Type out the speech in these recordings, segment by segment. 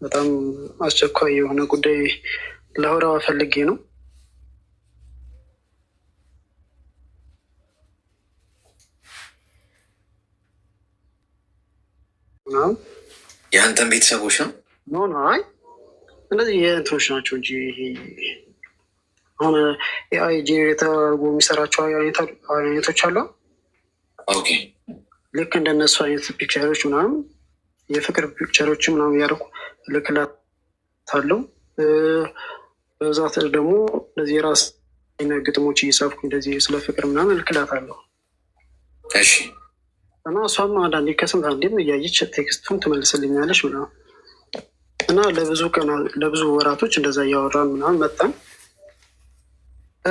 በጣም አስቸኳይ የሆነ ጉዳይ ላወራው ፈልጌ ነው። የአንተን ቤተሰቦች ነው? ኖ አይ እነዚህ የእንትኖች ናቸው እንጂ አሁን ኤአይ ጄኔሬተር አድርጎ የሚሰራቸው አይነቶች አሉ። ኦኬ ልክ እንደነሱ አይነት ፒክቸሮች ምናምን የፍቅር ፒክቸሮች ምናምን እያደረኩ እልክላታለሁ። በብዛት ደግሞ እንደዚህ የራስ ግጥሞች እየጻፍኩ እንደዚህ ስለ ፍቅር ምናምን እልክላታለሁ። እሺ እና እሷም አንዳንዴ ከስንት አንዴም እያየች ቴክስቱን ትመልስልኛለች ምናምን እና ለብዙ ወራቶች እንደዛ እያወራን ምናምን መጣን።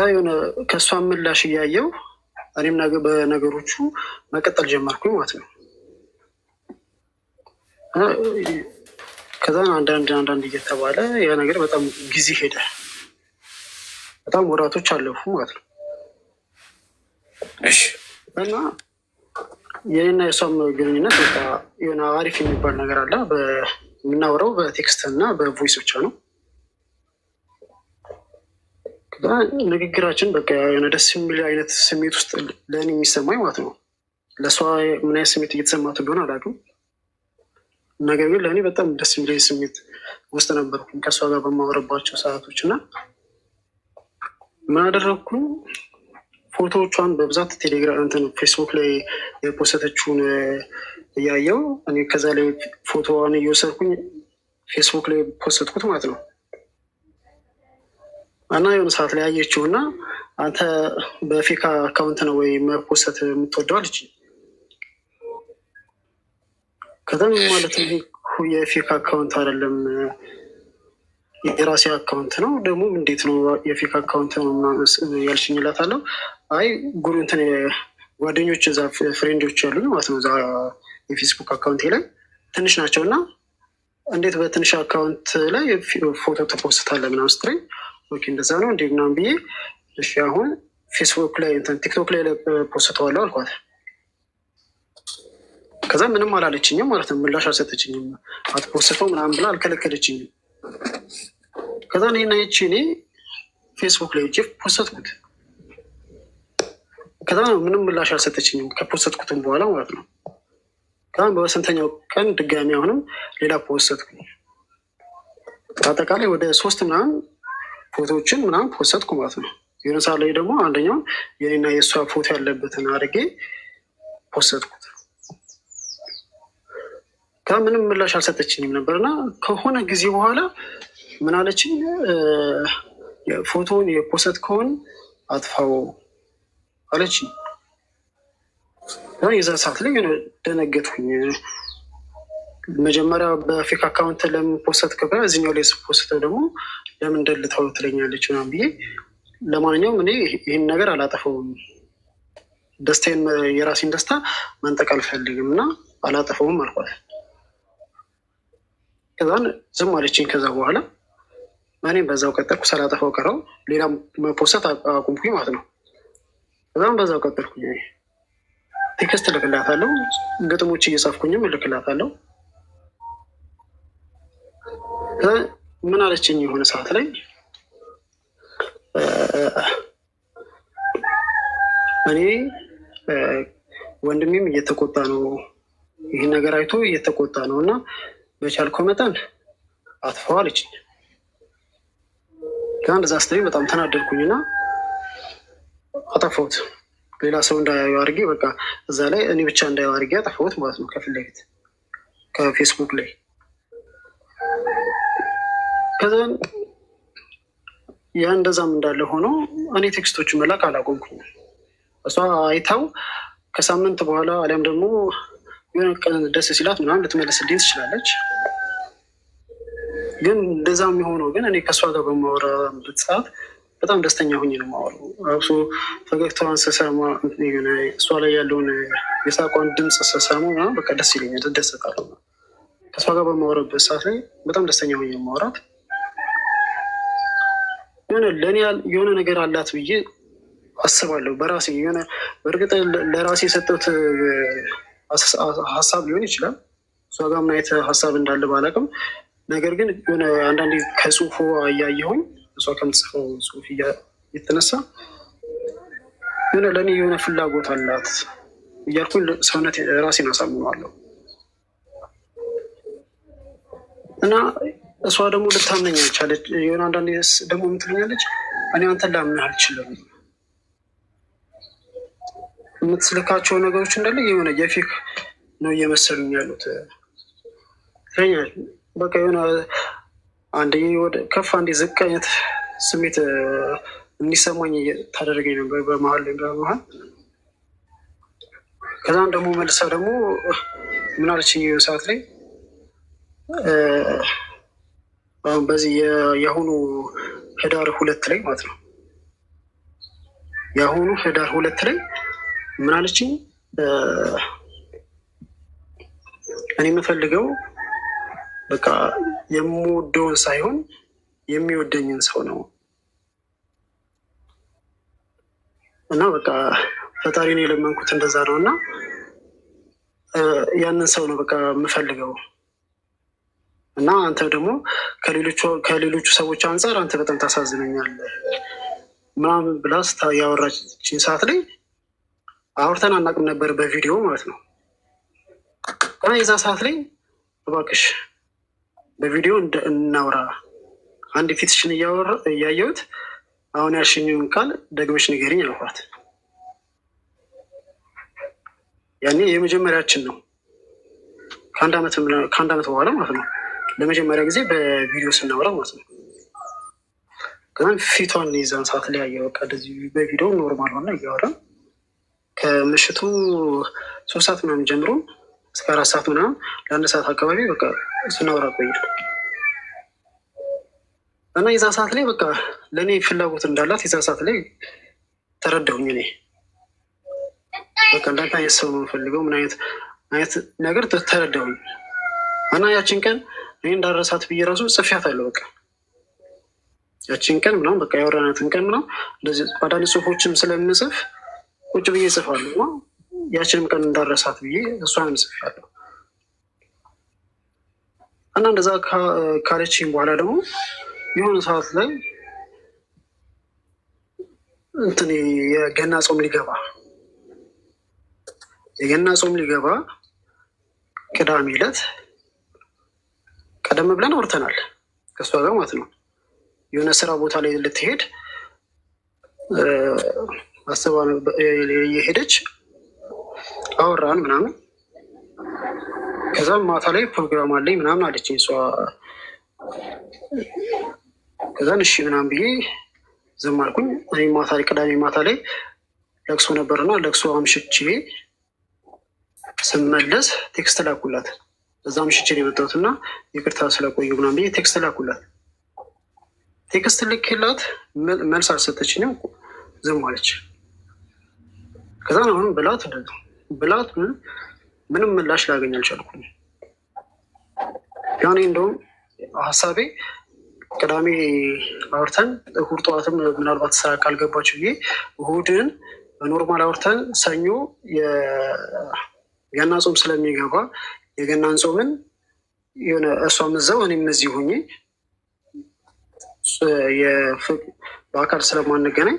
የሆነ ከእሷ ምላሽ እያየው እኔም በነገሮቹ መቀጠል ጀመርኩኝ ማለት ነው። ከዛ አንዳንድ እየተባለ ያ ነገር በጣም ጊዜ ሄደ። በጣም ወራቶች አለፉ ማለት ነው። እሺ እና የኔና የሷም ግንኙነት በቃ የሆነ አሪፍ የሚባል ነገር አለ። የምናወራው በቴክስት እና በቮይስ ብቻ ነው። ንግግራችን በቃ የሆነ ደስ የሚል አይነት ስሜት ውስጥ ለእኔ የሚሰማኝ ማለት ነው። ለእሷ ምን አይነት ስሜት እየተሰማት እንደሆነ አላውቅም። ነገር ግን ለእኔ በጣም ደስ የሚል ስሜት ውስጥ ነበርኩኝ ከእሷ ጋር በማወራባቸው ሰዓቶች እና ምን አደረግኩኝ? ፎቶዎቿን በብዛት ቴሌግራም እንትን ፌስቡክ ላይ የፖስተችውን እያየው እኔ ከዛ ላይ ፎቶዋን እየወሰድኩኝ ፌስቡክ ላይ ፖስተትኩት ማለት ነው። እና የሆነ ሰዓት ላይ አየችው እና አንተ በፌክ አካውንት ነው ወይ መፖሰት የምትወደው አለች። ከዛም ማለት የፌክ አካውንት አይደለም የራሴ አካውንት ነው፣ ደግሞ እንዴት ነው የፌክ አካውንት ነው ያልሽኝ እላታለሁ። አይ ጉሩ እንትን ጓደኞች እዛ ፍሬንዶች ያሉኝ ማለት ነው እዛ የፌስቡክ አካውንቴ ላይ ትንሽ ናቸው እና እንዴት በትንሽ አካውንት ላይ ፎቶ ተፖስታለህ ምናምን ስትለኝ ኦኬ እንደዛ ነው እንዴ ምናምን ብዬ እሺ አሁን ፌስቡክ ላይ እንትን ቲክቶክ ላይ ፖስተዋለሁ አልኳት። ከዛ ምንም አላለችኝም ማለት ነው፣ ምላሽ አልሰጠችኝም። አትፖስተው ምናምን ብላ አልከለከለችኝም። ከዛ እኔና ይቺ እኔ ፌስቡክ ላይ እጅ ፖስተትኩት። ከዛ ምንም ምላሽ አልሰጠችኝም ከፖስተትኩትም በኋላ ማለት ነው። ከዛ በስንተኛው ቀን ድጋሚ አሁንም ሌላ ፖስተትኩ። በአጠቃላይ ወደ 3 ምናምን ፎቶዎችን ምናምን ፖስተትኩ ማለት ነው። የሆነ ሰዓት ላይ ደግሞ አንደኛውን የኔና የእሷ ፎቶ ያለበትን አድርጌ ፖስተትኩት። ከምንም ምላሽ አልሰጠችኝም ነበርና ከሆነ ጊዜ በኋላ ምን አለችኝ? ፎቶውን የፖስት ከሆን አጥፋው አለችኝ። የዛ ሰዓት ላይ ደነገጥኩኝ። መጀመሪያ በፌክ አካውንት ለምን ፖስት ከብራ እዚኛው ላይ ስፖስተው ደግሞ ለምን እንደልታው ትለኛለች ምናምን ብዬ ለማንኛውም እኔ ይህን ነገር አላጠፈውም፣ ደስታዬን የራሴን ደስታ መንጠቅ አልፈልግም እና አላጠፈውም አልኳት። ከዛን ዝም አለችኝ። ከዛ በኋላ እኔም በዛው ቀጠልኩ፣ ሳላጠፋው ቀረው። ሌላ መፖሰት አቁምኩኝ ማለት ነው። ከዛም በዛው ቀጠልኩኝ። ቴክስት እልክላታለሁ፣ ግጥሞች እየጻፍኩኝም እልክላታለሁ። ምን አለችኝ? የሆነ ሰዓት ላይ እኔ ወንድሜም እየተቆጣ ነው፣ ይህን ነገር አይቶ እየተቆጣ ነው እና በቻልከው መጠን አጥፋው አለችኝ። ከአንድ ዛ ስትሪ በጣም ተናደድኩኝና አጠፋሁት። ሌላ ሰው እንዳያዩ አድርጌ በቃ እዛ ላይ እኔ ብቻ እንዳያዩ አድርጌ አጠፋሁት ማለት ነው፣ ከፊት ለፊት ከፌስቡክ ላይ። ከዛን ያ እንደዛም እንዳለ ሆኖ እኔ ቴክስቶችን መላክ አላቆምኩኝ። እሷ አይታው ከሳምንት በኋላ አሊያም ደግሞ የሆነ ቀን ደስ ሲላት ምናምን ልትመለስልኝ ትችላለች። ግን እንደዛ የሚሆነው ግን እኔ ከእሷ ጋር በማወራበት ሰዓት በጣም ደስተኛ ሆኜ ነው የማወራው። እሱ ፈገግታዋን ስሰማ እሷ ላይ ያለውን የሳቋን ድምፅ ስሰማ በቃ ደስ ይለኛል፣ እደሰታለሁ። ከእሷ ጋር በማወራበት ሰዓት ላይ በጣም ደስተኛ ሆኜ ነው የማወራት። ለእኔ የሆነ ነገር አላት ብዬ አስባለሁ በራሴ። የሆነ በእርግጥ ለራሴ የሰጠሁት ሀሳብ ሊሆን ይችላል። እሷ ጋር ምን አይነት ሀሳብ እንዳለ ባላውቅም፣ ነገር ግን የሆነ አንዳንዴ ከጽሁፉ እያየሁኝ እሷ ከምትጽፈው ጽሁፍ የተነሳ የሆነ ለእኔ የሆነ ፍላጎት አላት እያልኩኝ ሰውነት ራሴን አሳምነዋለሁ። እና እሷ ደግሞ ልታምነኝ አልቻለች። የሆነ አንዳንዴ ደግሞ የምትለኛለች እኔ አንተን ላምንህ አልችልም፣ የምትስልካቸው ነገሮች እንዳለ የሆነ የፌክ ነው እየመሰሉኝ ያሉት ትለኛለች። በቃ የሆነ አንዴ ወደ ከፍ አንዴ ዝቅ አይነት ስሜት እንዲሰማኝ ታደረገኝ ነበር በመሀል በመሀል። ከዛም ደግሞ መልሳ ደግሞ ምን አለችኝ ሰዓት ላይ አሁን በዚህ የአሁኑ ህዳር 2 ላይ ማለት ነው የአሁኑ ህዳር 2 ላይ ምን አለችኝ? እኔ የምፈልገው በቃ የምወደውን ሳይሆን የሚወደኝን ሰው ነው እና በቃ ፈጣሪን የለመንኩት እንደዛ ነው እና ያንን ሰው ነው በቃ የምፈልገው እና አንተ ደግሞ ከሌሎቹ ሰዎች አንጻር አንተ በጣም ታሳዝነኛለህ ምናምን ብላ ያወራችን ሰዓት ላይ አውርተን አናውቅም ነበር በቪዲዮ ማለት ነው። እና የዛ ሰዓት ላይ እባክሽ በቪዲዮ እናውራ፣ አንድ ፊትሽን እያየሁት አሁን ያልሽኝውን ቃል ደግመሽ ንገሪኝ አልኳት። ያኔ የመጀመሪያችን ነው ከአንድ ዓመት በኋላ ማለት ነው ለመጀመሪያ ጊዜ በቪዲዮ ስናወራ ማለት ነው። ከዛም ፊቷን የዛን ሰዓት ላይ ያየ በቃ እንደዚህ በቪዲዮ ኖርማል ሆነ እያወራ ከምሽቱ 3 ሰዓት ምናምን ጀምሮ እስከ 4 ሰዓት ምናምን ለ1 ሰዓት አካባቢ በቃ ስናወራ ቆየ እና የዛ ሰዓት ላይ በቃ ለእኔ ፍላጎት እንዳላት የዛ ሰዓት ላይ ተረዳሁኝ። እኔ በቃ እንዳንተ አይነት ሰው ነው የምፈልገው ምን አይነት ነገር ተረዳሁኝ። እና ያችን ቀን እኔ እንዳረሳት ብዬ ራሱ ጽፌያታለሁ። በቃ ያችን ቀን ምናምን በቃ ያወራናትን ቀን ምናምን እንደዚህ አንዳንድ ጽሁፎችም ስለምጽፍ ቁጭ ብዬ እጽፋለሁ እና ያችንም ቀን እንዳረሳት ብዬ እሷንም ጽፌያለሁ። እና እንደዛ ካለችኝ በኋላ ደግሞ የሆነ ሰዓት ላይ እንትን የገና ጾም ሊገባ ቅዳሜ ዕለት ቀደም ብለን አውርተናል ከእሷ ጋር ማለት ነው። የሆነ ስራ ቦታ ላይ ልትሄድ አስባ የሄደች አወራን ምናምን። ከዛም ማታ ላይ ፕሮግራም አለኝ ምናምን አለችኝ እሷ። ከዛን እሺ ምናምን ብዬ ዝም አልኩኝ። እኔ ማታ ላይ ቅዳሜ ማታ ላይ ለቅሶ ነበርና ለቅሶ አምሽቼ ስመለስ ቴክስት ላኩላት። እዛ አምሽቼ ነው የመጣሁት እና ይቅርታ ስለቆዩ ምናምን ብዬ ቴክስት ላኩላት። ቴክስት ልክላት መልስ አልሰጠችኝም፣ ዝም አለች። ከዛን አሁንም ብላት ምንም ምላሽ ላገኝ አልቻልኩም። ያኔ እንደውም ሀሳቤ ቅዳሜ አውርተን እሑድ ጠዋትም ምናልባት ስራ ካልገባችሁ ብዬ እሑድን በኖርማል አውርተን ሰኞ የገና ጾም ስለሚገባ የገናን ጾምን የሆነ እሷም እዛው እኔም እዚህ ሆኜ በአካል ስለማንገናኝ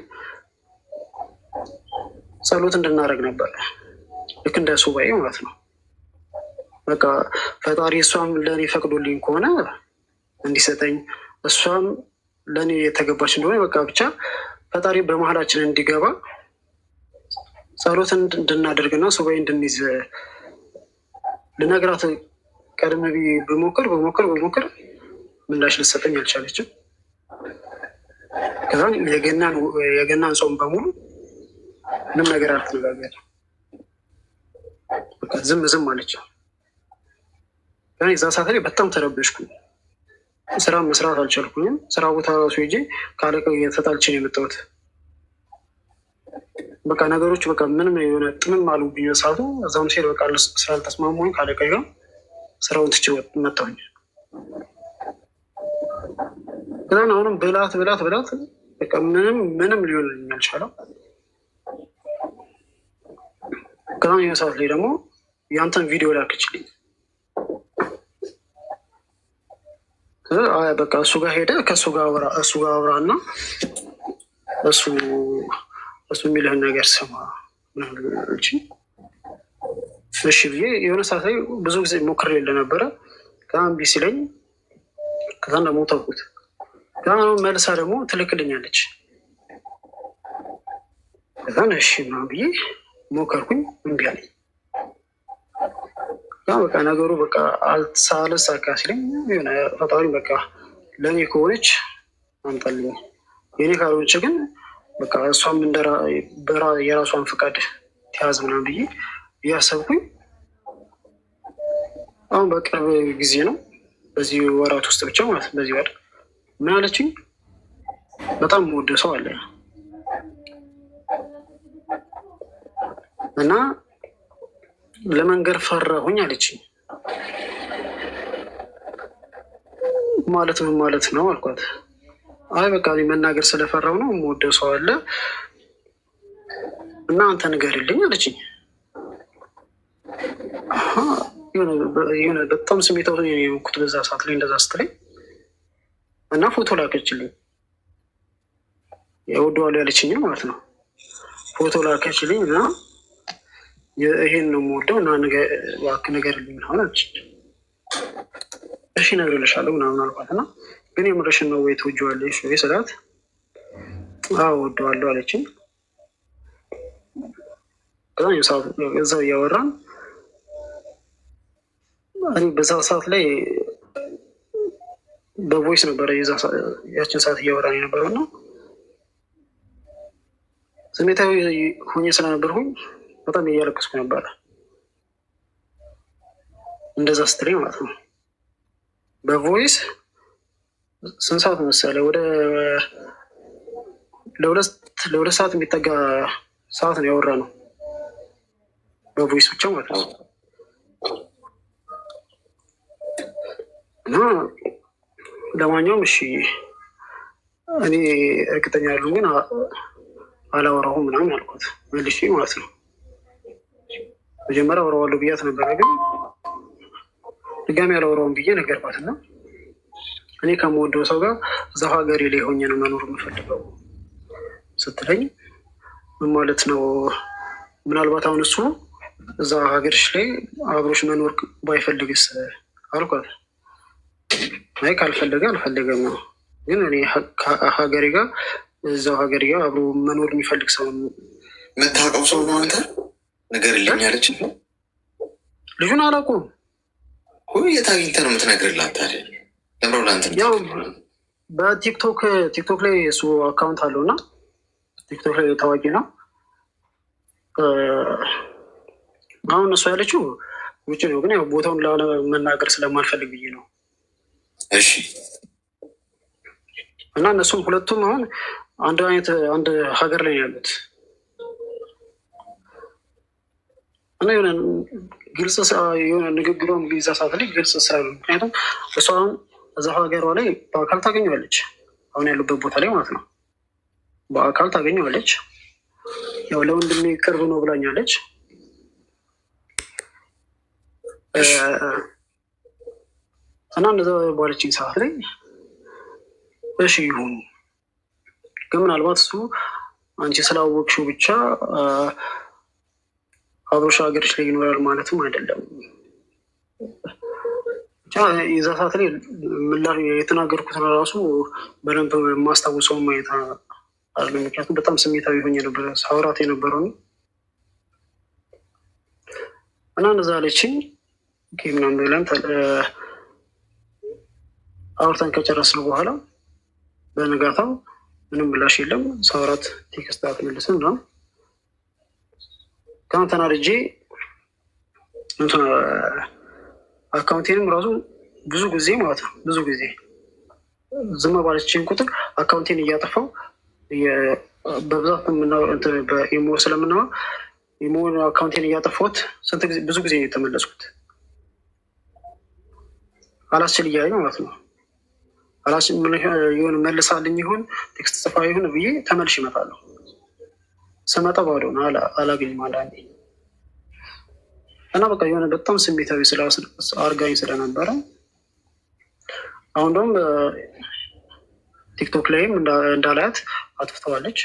ጸሎት እንድናደርግ ነበር፣ ልክ እንደ ሱባኤ ማለት ነው። በቃ ፈጣሪ እሷም ለእኔ ፈቅዶልኝ ከሆነ እንዲሰጠኝ እሷም ለእኔ የተገባች እንደሆነ በቃ ብቻ ፈጣሪ በመሀላችን እንዲገባ ጸሎት እንድናደርግና ሱባኤ እንድንይዝ ልነግራት ቀደም ብዬ በሞክር ምላሽ ልሰጠኝ አልቻለችም። ከዛ የገናን ጾም በሙሉ ምንም ነገር አልተነጋገርንም። በቃ ዝም አለች። እዛ ሰዓት ላይ በጣም ተረበሽኩኝ። ስራ መስራት አልቻልኩኝም። ስራ ቦታ ራሱ ሄጄ ከአለቃው ተጣልቼ ነው የመጣሁት። በቃ ነገሮች በቃ ምንም የሆነ ጥምም አሉብኝ በሰዓቱ። እዛም ሲሄድ በቃ ስላልተስማማሁኝ ከአለቃው ጋር ስራውን ትቼ መጣሁኝ። ከዛን አሁንም ብላት በቃ ምንም ሊሆንልኝ አልቻለም። ከዛን የሆነ ሰዓት ላይ ደግሞ የአንተን ቪዲዮ ላክችልኝ በቃ እሱ ጋር ሄደ። ከእሱ ጋር አውራ እና እሱ የሚልህን ነገር ስማ እንጂ እሺ ብዬ የሆነ ሰዓት ላይ ብዙ ጊዜ ሞክሬ ነበረ። እምቢ ሲለኝ ከዛን ደግሞ ተውኩት። መልሳ ደግሞ ትልክልኛለች። ከዛን እሺ ምናምን ብዬ ሞከርኩኝ፣ እምቢ አለኝ። በቃ ነገሩ በቃ አልሳካ ሲለኝ የሆነ ፈጣሪ በቃ ለእኔ ከሆነች አምጣልኝ፣ የኔ ካልሆነች ግን በቃ እሷም የራሷን ፍቃድ ተያዝ ምናምን ብዬ እያሰብኩኝ አሁን በቅርብ ጊዜ ነው፣ በዚህ ወራት ውስጥ ብቻ ማለት በዚህ ወር ምን አለችኝ፣ በጣም የምወደው ሰው አለ እና ለመንገር ፈራሁኝ አለችኝ። ማለት ምን ማለት ነው አልኳት። አይ በቃ መናገር ስለፈራሁ ነው፣ የምወደው ሰው አለ እና አንተ ንገርልኝ አለችኝ። የሆነ በጣም ስሜታዊ የሆንኩት በዛ ሰዓት ላይ እንደዛ ስትለኝ እና ፎቶ ላከችልኝ። እወደዋለሁ ያለችኝ ማለት ነው። ፎቶ ላከችልኝ እና ይሄን ነው የምወደው እና እባክህ ንገርልኝ ምናምን አለችኝ። እሺ እነግርልሻለሁ ምናምን አልኳት እና ግን የምርሽን ነው ወይ ትወጂዋለሽ ወይ ስላት አዎ እወደዋለሁ አለችኝ። እዛው እያወራን እኔ በዛ ሰዓት ላይ በቮይስ ነበረ ያችን ሰዓት እያወራን የነበረው እና ስሜታዊ ሆኜ ስለነበርኩኝ በጣም እያለቀስኩ ነበረ። እንደዛ ስትለኝ ማለት ነው። በቮይስ ስንት ሰዓት መሰለህ? ወደ ለሁለት ሰዓት የሚጠጋ ሰዓት ነው ያወራ ነው በቮይስ ብቻ ማለት ነው። እና ለማንኛውም እሺ እኔ እርግጠኛ ያሉ ግን አላወራሁም ምናምን አልኳት መልሼ ማለት ነው። መጀመሪያ አወራዋለሁ ብያት ነበረ፣ ግን ድጋሚ አላወራውም ብዬ ነገርኳት እና እኔ ከምወደው ሰው ጋር እዛው ሀገሬ ላይ ሆኜ ነው መኖር የምፈልገው ስትለኝ ምን ማለት ነው? ምናልባት አሁን እሱ እዛ ሀገርሽ ላይ አብሮሽ መኖር ባይፈልግስ አልኳት። አይ ካልፈለገ አልፈለገም ነው፣ ግን እኔ ሀገሬ ጋር እዛው ሀገሬ ጋር አብሮ መኖር የሚፈልግ ሰው የምታውቀው ሰው ነው አንተ ንገርልኝ አለች። ልጁን አላውቀውም። የት አግኝተህ ነው የምትነግርላት ታዲያ? ለምረው ለአንተ ያው በቲክቶክ ላይ እሱ አካውንት አለው እና ቲክቶክ ላይ ታዋቂ ነው። አሁን እሱ ያለችው ውጭ ነው፣ ግን ያው ቦታውን ላለመናገር ስለማልፈልግ ብዬ ነው። እሺ። እና እነሱም ሁለቱም አሁን አንድ ሀገር ላይ ያሉት እና የሆነ ግልጽ የሆነ ንግግሯም ጊዜ ሰዓት ላይ ግልጽ ስላሉ፣ ምክንያቱም እሷ አሁን እዛ ሀገሯ ላይ በአካል ታገኘዋለች፣ አሁን ያሉበት ቦታ ላይ ማለት ነው። በአካል ታገኘዋለች። ያው ለወንድሜ ቅርብ ነው ብላኛለች። እና እንደዛ ባለችኝ ሰዓት ላይ እሺ ይሁን፣ ግን ምናልባት እሱ አንቺ ስላወቅሽው ብቻ አብሮሽ ሀገርሽ ላይ ይኖራል ማለትም አይደለም። ብቻ የዛ ሰዓት ላይ ምላሽ የተናገርኩትን ራሱ በደንብ የማስታውሰው ማየት አለ። ምክንያቱም በጣም ስሜታዊ ሆኜ ነበረ ሳውራት የነበረው እና እንደዛ አለችኝ። ምናምን ብለን አውርተን ከጨረስን በኋላ በነጋታው ምንም ምላሽ የለም። ሳውራት ቴክስት አትመልስም ነው ከአሁን ተናድጄ አካውንቴንም ራሱ ብዙ ጊዜ ማለት ነው ብዙ ጊዜ ዝም ባለችኝ ቁጥር አካውንቴን እያጠፋው በብዛት በኢሞ ስለምናወራ ኢሞን አካውንቴን እያጠፋሁት ብዙ ጊዜ የተመለስኩት አላስችል እያለኝ ማለት ነው። የሆነ መልሳልኝ ይሁን ቴክስት ጽፋ ይሁን ብዬ ተመልሽ ይመጣለሁ። ስመጣ ባዶ ነው፣ አላገኝም አንዳንዴ እና በቃ የሆነ በጣም ስሜታዊ አርጋኝ ስለነበረ አሁን ደግሞ ቲክቶክ ላይም እንዳላያት አጥፍተዋለች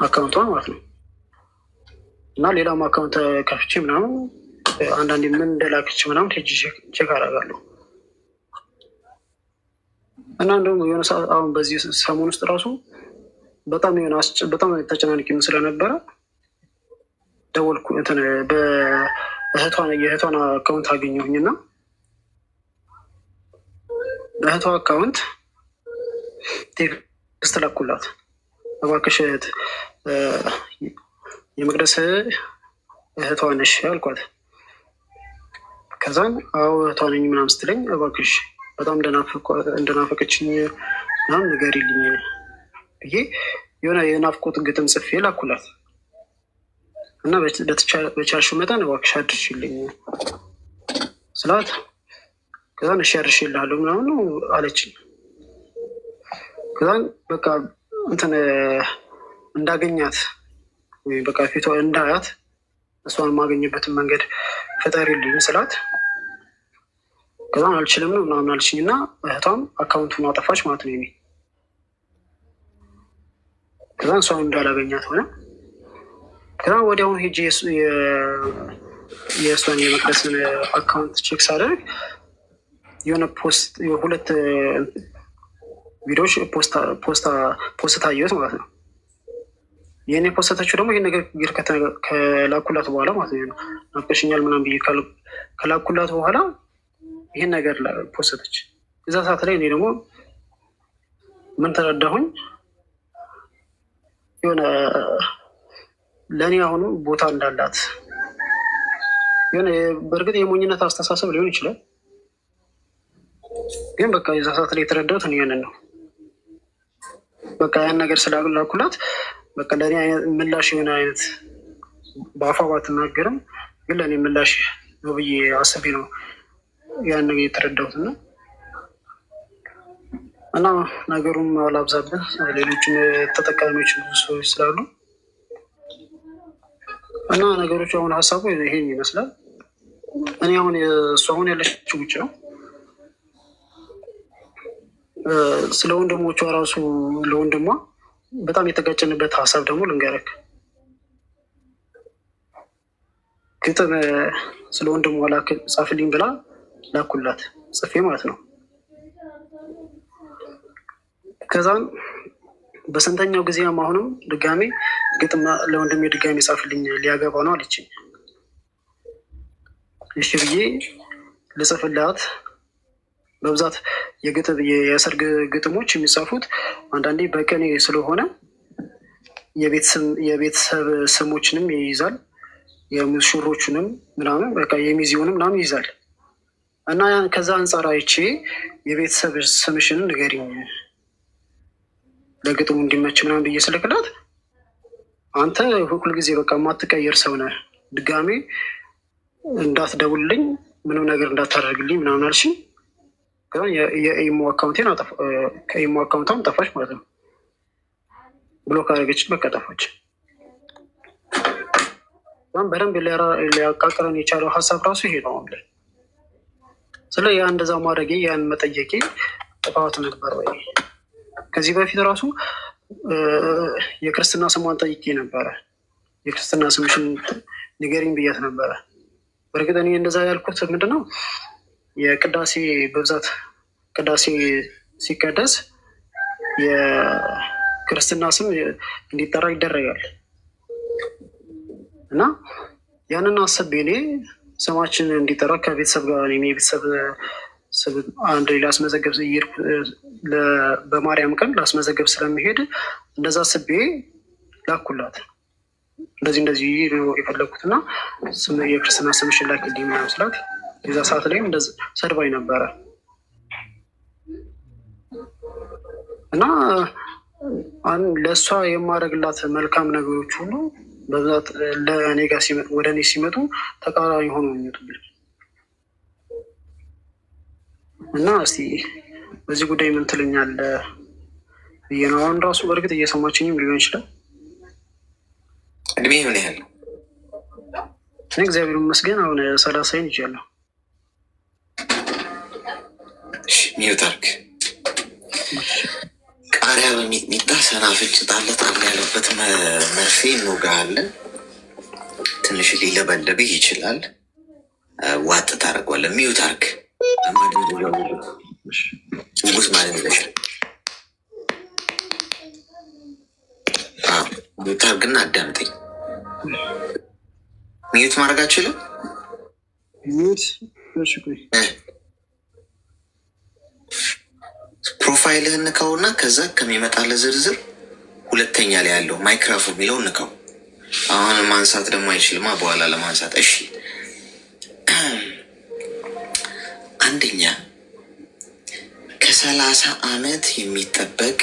አካውንቷን ማለት ነው። እና ሌላም አካውንት ከፍቼ ምናምን አንዳንዴ ምን እንደላከች ምናምን ቼክ አደርጋለሁ። እና እንደውም የሆነ ሰዓት አሁን በዚህ ሰሞን ውስጥ ራሱ በጣም ተጨናንቄም ስለነበረ ደወልኩ። እንትን የእህቷን አካውንት አገኘሁኝ እና በእህቷ አካውንት ቴክስት ላኩላት። እባክሽ እህት የመቅደስ እህቷ ነሽ አልኳት። ከዛም አዎ እህቷ ነኝ ምናምን ስትለኝ እባክሽ በጣም እንደናፈቀችኝ ምናምን ንገሪልኝ ብዬ የሆነ የናፍቆት ግጥም ጽፌ ላኩላት እና በቻልሽው መጠን እባክሽ አድርሽልኝ ስላት ከዛን እሺ አድርሽልሃለሁ ምናምን ነው አለችኝ። ከዛን በቃ እንትን እንዳገኛት ወይ በቃ ፊቷ እንዳያት እሷን የማገኝበትን መንገድ ፍጠሪልኝ ስላት ከዛን አልችልም ነው ምናምን አልችኝ እና እህቷም አካውንቱን አጠፋች ማለት ነው። ከዛን እሷን እንዳላገኛት ሆነ። ከዛን ወዲያውኑ ሄጄ የእሷን የመቅደስን አካውንት ቼክ ሳደርግ የሆነ ሁለት ቪዲዮዎች ፖስት አየሁት ማለት ነው። ይህን የፖስተችው ደግሞ ይህን ነገር ከላኩላት በኋላ ማለት ነው። ናፍቀሽኛል ምናምን ብዬ ከላኩላት በኋላ ይህን ነገር ፖስተች። እዛ ሰዓት ላይ እኔ ደግሞ ምን ተረዳሁኝ፣ የሆነ ለእኔ አሁኑ ቦታ እንዳላት የሆነ በእርግጥ የሞኝነት አስተሳሰብ ሊሆን ይችላል፣ ግን በቃ የዛ ሰዓት ላይ የተረዳሁት ያንን ነው። በቃ ያን ነገር ስላላኩላት በቃ ለእኔ ምላሽ የሆነ አይነት በአፏ ባትናገርም ግን ለእኔ ምላሽ ነው ብዬ አስቤ ነው ያን ነገር የተረዳሁት እና ነገሩም አላብዛብህ፣ ሌሎችም ተጠቃሚዎች ብዙ ሰዎች ስላሉ እና ነገሮች አሁን ሀሳቡ ይሄን ይመስላል። እኔ አሁን እሱ አሁን ያለችው ውጭ ነው። ስለ ወንድሞቿ ራሱ ለወንድሟ በጣም የተጋጨንበት ሀሳብ ደግሞ ልንገረክ። ግጥም ስለ ወንድሟ ጻፍልኝ ብላ ላኩላት ጽፌ ማለት ነው። ከዛም በስንተኛው ጊዜ አሁንም ድጋሜ ግጥም ለወንድሜ ድጋሜ ጻፍልኝ ሊያገባ ነው አለችኝ። እሺ ብዬ ልጽፍላት በብዛት የሰርግ ግጥሞች የሚጻፉት አንዳንዴ በቀኔ ስለሆነ የቤተሰብ ስሞችንም ይይዛል፣ የሙሽሮቹንም ምናምን በቃ የሚዜውንም ምናምን ይይዛል እና ከዛ አንጻር አይቼ የቤተሰብ ስምሽን ንገሪኝ ለግጥሙ እንዲመች ምናምን ብዬ ስልክላት አንተ ሁልጊዜ በቃ የማትቀየር ሰው ነህ፣ ድጋሜ እንዳትደውልልኝ ምንም ነገር እንዳታደርግልኝ ምናምን አልሽኝ። የኢሞ አካውንቷን ጠፋች ማለት ነው። ብሎክ አደረገች፣ በቃ ጠፋች። በደንብ ሊያቃቅረን የቻለው ሀሳብ ራሱ ይሄ ነው። ላይ ስለ ያ እንደዛ ማድረጌ ያን መጠየቄ ጥፋት ነበር ወይ? ከዚህ በፊት ራሱ የክርስትና ስሟን ጠይቄ ነበረ። የክርስትና ስምሽን ንገሪኝ ብያት ነበረ። በእርግጥ እኔ እንደዛ ያልኩት ምንድነው የቅዳሴ በብዛት ቅዳሴ ሲቀደስ የክርስትና ስም እንዲጠራ ይደረጋል እና ያንን አሰቤ እኔ ስማችን እንዲጠራ ከቤተሰብ ጋር የቤተሰብ አንድ ላስመዘገብ በማርያም ቀን ላስመዘገብ ስለሚሄድ እንደዛ አስቤ ላኩላት። እንደዚህ የፈለግኩት እና የክርስትና ስምሽን ላኪልኝ ምናምን ስላት የዛ ሰዓት ላይም ሰድባኝ ነበረ እና ለእሷ የማደርግላት መልካም ነገሮች ሁሉ በብዛት ለእኔ ጋር ወደ እኔ ሲመጡ ተቃራኒ ሆኖ የሚመጡብኝ እና እስቲ በዚህ ጉዳይ ምን ትለኛለህ ብዬ ነው። አሁን ራሱ በእርግጥ እየሰማችኝም ሊሆን ይችላል። እድሜ ምን ያህል? እግዚአብሔር ይመስገን አሁን 30 ይዣለሁ። ሚዩት አድርግ። ቃሪያ በሚጥሚጣ ሰናፍጭ ጣል ያለበት መርፌ እንወጋለን። ትንሽ ሊለበለብህ ይችላል። ዋጥ ታደርገዋለህ። ሚዩት አድርግ። ጉስ ማለት ይለሻል። ሚዩት አድርግና አዳምጠኝ። ሚዩት ማድረግ አችልም። ፕሮፋይልህን ንካውና ከዛ ከሚመጣልህ ዝርዝር ሁለተኛ ላይ ያለው ማይክሮፎን የሚለው ንካው። አሁን ማንሳት ደግሞ አይችልማ፣ በኋላ ለማንሳት። እሺ፣ አንደኛ ከ30 ዓመት የሚጠበቅ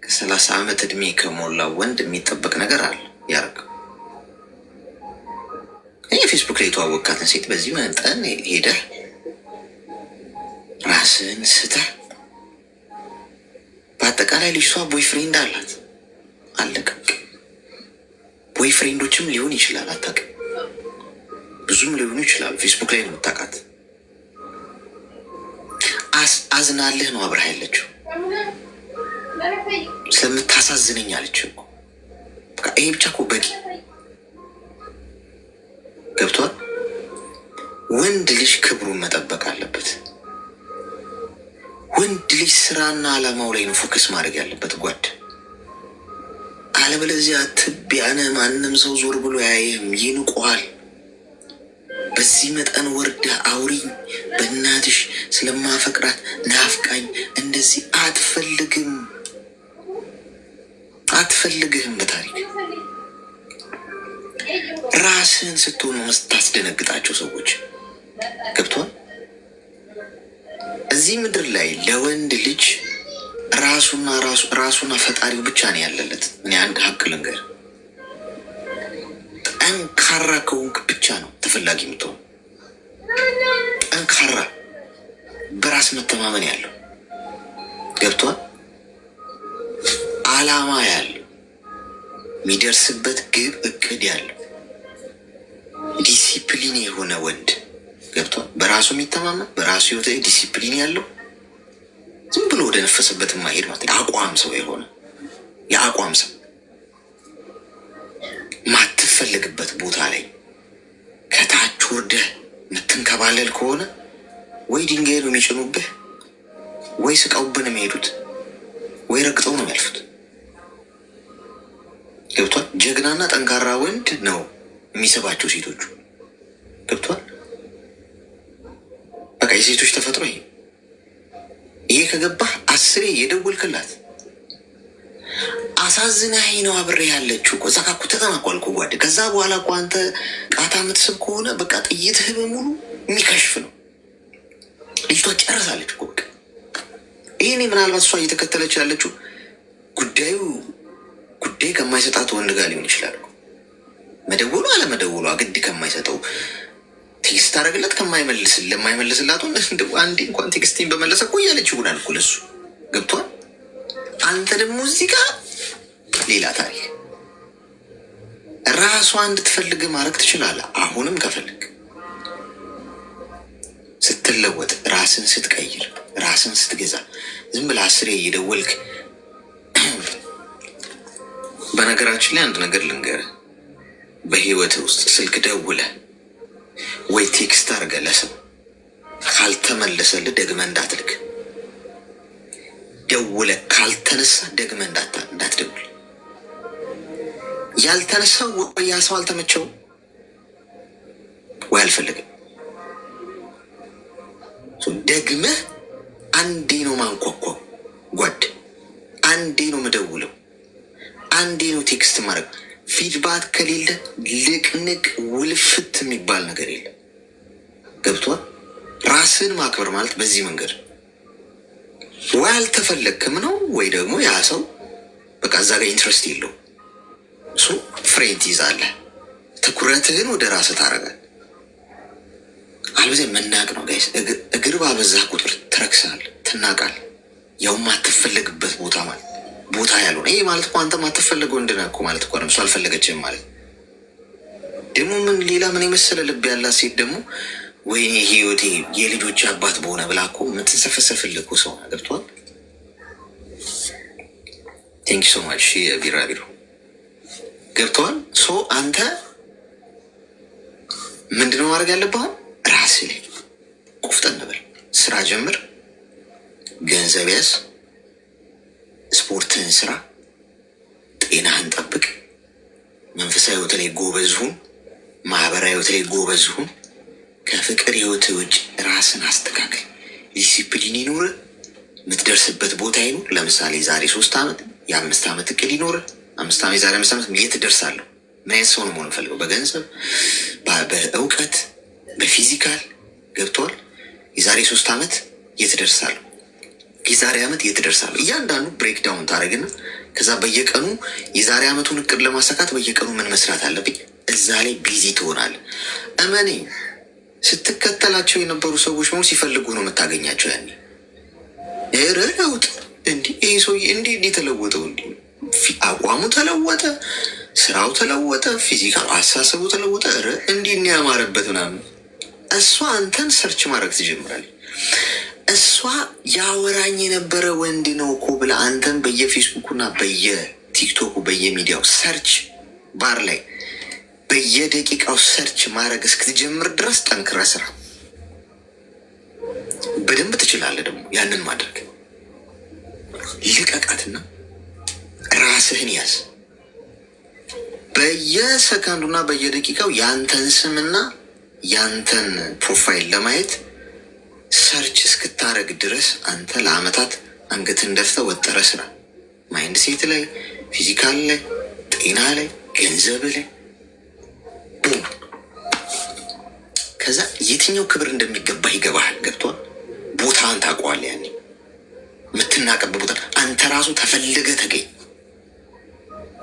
ከ30 ዓመት እድሜ ከሞላው ወንድ የሚጠበቅ ነገር አለ ያደርገው። ፌስቡክ ላይ የተዋወቃትን ሴት በዚህ መጠን ሄደህ ራስን ስተህ በአጠቃላይ ልጅቷ ቦይፍሬንድ አላት፣ አለቀ። ቦይፍሬንዶችም ሊሆን ይችላል፣ አታውቅም። ብዙም ሊሆኑ ይችላሉ። ፌስቡክ ላይ ነው የምታውቃት። አዝናልህ ነው አብረህ ያለችው። ስለምታሳዝነኝ አለች እኮ። ይሄ ብቻ እኮ በቂ ገብቷል። ወንድ ልጅ ክብሩን መጠበቅ አለበት። ወንድ ልጅ ስራና አላማው ላይ ነው ፎከስ ማድረግ ያለበት ጓድ። አለበለዚያ ትቢያነ ማንም ሰው ዞር ብሎ ያይህም ይንቁሃል። በዚህ መጠን ወርደህ አውሪኝ በእናትሽ ስለማፈቅራት ናፍቃኝ እንደዚህ አትፈልግህም። በታሪክ ራስህን ስትሆኑ መስታስደነግጣቸው ሰዎች ገብቷል። እዚህ ምድር ላይ ለወንድ ልጅ ራሱና ፈጣሪው ብቻ ነው ያለለት። እኔ አንድ ሀቅ ልንገር፣ ጠንካራ ከሆንክ ብቻ ነው ተፈላጊ የምትሆን። ጠንካራ በራስ መተማመን ያለው ገብቷል። አላማ ያለው የሚደርስበት ግብ እቅድ ያለው ዲሲፕሊን የሆነ ወንድ ገብቷል። በራሱ የሚተማመን በራሱ ህይወት ዲሲፕሊን ያለው ዝም ብሎ ወደ ነፈሰበት ማሄድ ማለት አቋም ሰው የሆነ የአቋም ሰው ማትፈልግበት ቦታ ላይ ከታች ወርደህ ምትንከባለል ከሆነ ወይ ድንጋይ ነው የሚጭኑብህ፣ ወይ ስቃውብህ ነው የሚሄዱት፣ ወይ ረግጠው ነው የሚያልፉት። ገብቷል። ጀግናና ጠንካራ ወንድ ነው የሚስባቸው ሴቶቹ። ገብቷል። በቃ የሴቶች ተፈጥሮ ይሄ ከገባህ 10 የደወልክላት አሳዝናኝ ነው አብሬ ያለችው እኮ እዛ ካኩ ተጠናቋል እኮ ጓድ። ከዛ በኋላ እኮ አንተ ቃታ የምትስብ ከሆነ በቃ ጥይትህ በሙሉ የሚከሽፍ ነው። ልጅቷ ጨርሳለች እኮ በቃ። ይሄኔ ምናልባት እሷ እየተከተለች ያለችው ጉዳይ ከማይሰጣት ወንድ ጋር ሊሆን ይችላል። መደወሉ አለመደወሉ ግድ ከማይሰጠው ቴክስት አደረግለት ለማይመልስላት አንዴ እንኳን ቴክስቴን በመለሰ እኮ እያለች ይሆናል እኮ ለሱ። ገብቷል። አንተ ደግሞ እዚህ ጋር ሌላ ታሪክ። ራሷ እንድትፈልግ ማድረግ ትችላለህ። አሁንም ከፈልግ ስትለወጥ፣ ራስን ስትቀይር፣ ራስን ስትገዛ ዝም ብለህ 10 እየደወልክ በነገራችን ላይ አንድ ነገር ልንገርህ፣ በህይወት ውስጥ ስልክ ደውለህ ወይ ቴክስት አድርገህ ለሰው ካልተመለሰልህ ደግመህ እንዳትልክ። ደውለህ ካልተነሳ ደግመህ እንዳትደውል። ያልተነሳው ወይ ያ ሰው አልተመቸው ወይ አልፈልግም። ደግመህ አንዴ ነው ማንኳኳው ጓድ፣ አንዴ ነው መደውለው፣ አንዴ ነው ቴክስት ማድረግ። ፊድባክ ከሌለ ልቅንቅ ውልፍት የሚባል ነገር የለም። ገብቷል። ራስን ማክበር ማለት በዚህ መንገድ ወይ አልተፈለግክም ነው ወይ ደግሞ ያ ሰው በቃ እዛ ጋር ኢንትረስት የለው። እሱ ፍሬን ትይዛለህ፣ ትኩረትህን ወደ ራስህ ታደርጋለህ። አልበዚያ መናቅ ነው ጋይስ። እግር ባበዛህ ቁጥር ትረክሳለህ፣ ትናቃለህ። ያውም አትፈለግበት ቦታ ማለት ቦታ ያልሆነ ይሄ ማለት እኮ አንተ ማትፈለገው እንደና እኮ ማለት እኮ ነው። እሱ አልፈለገችም ማለት ደግሞ ምን ሌላ ምን የመሰለ ልብ ያላት ሴት ደግሞ ወይኔ ህይወቴ የልጆች አባት በሆነ ብላ እኮ የምትንሰፈሰፍልኩ ሰው ገብቷል። ቴንክ ሶ ማች ቢራቢሮ ገብተዋል። ሶ አንተ ምንድነው ማድረግ ያለብህ? ራስህ ላይ ቁፍጠን በል፣ ስራ ጀምር፣ ገንዘብ ያዝ፣ ስፖርትህን ስራ፣ ጤናህን ጠብቅ፣ መንፈሳዊ ህይወት ላይ ጎበዝ ሁን፣ ማህበራዊ ህይወት ላይ ጎበዝ ሁን። ከፍቅር ህይወት ውጭ ራስን አስተካክል። ዲሲፕሊን ይኑር፣ የምትደርስበት ቦታ ይኑር። ለምሳሌ ዛሬ 3 ዓመት የ5 ዓመት እቅድ ይኖር። 5 ዓመት የዛሬ 5 ዓመት የት እደርሳለሁ? ምን አይነት ሰው ነው መሆን ፈልገው? በገንዘብ በእውቀት በፊዚካል ገብቷል። የዛሬ 3 ዓመት የት እደርሳለሁ? የዛሬ ዓመት የት እደርሳለሁ? እያንዳንዱ ብሬክ ዳውን ታደርግና ከዛ በየቀኑ የዛሬ ዓመቱን እቅድ ለማሳካት በየቀኑ ምን መስራት አለብኝ? እዛ ላይ ቢዚ ትሆናለህ። እመኔ ስትከተላቸው የነበሩ ሰዎች መሆን ሲፈልጉ ነው የምታገኛቸው። ያኔ ለውጥ እንዲህ ይህ ሰውዬ እንዲህ ተለወጠው፣ እንዲህ አቋሙ ተለወጠ፣ ስራው ተለወጠ፣ ፊዚካል አሳሰቡ ተለወጠ፣ እንዲህ ያማረበት ምናምን። እሷ አንተን ሰርች ማድረግ ትጀምራለች። እሷ ያወራኝ የነበረ ወንድ ነው እኮ ብላ አንተን በየፌስቡኩና በየቲክቶኩ በየሚዲያው ሰርች ባር ላይ በየደቂቃው ሰርች ማድረግ እስክትጀምር ድረስ ጠንክረ ስራ። በደንብ ትችላለህ ደግሞ ያንን ማድረግ። ልቀቃትና ራስህን ያዝ። በየሰከንዱና በየደቂቃው ያንተን ስምና ያንተን ፕሮፋይል ለማየት ሰርች እስክታረግ ድረስ አንተ ለአመታት አንገትን ደፍተህ ወጠረ ስራ። ማይንድ ሴት ላይ፣ ፊዚካል ላይ፣ ጤና ላይ፣ ገንዘብ ላይ ቡም። ከዛ የትኛው ክብር እንደሚገባ ይገባሃል። ገብቷል። ቦታን ታውቀዋለህ። ያኔ የምትናቀበት ቦታ አንተ ራሱ ተፈልገህ ተገኝ።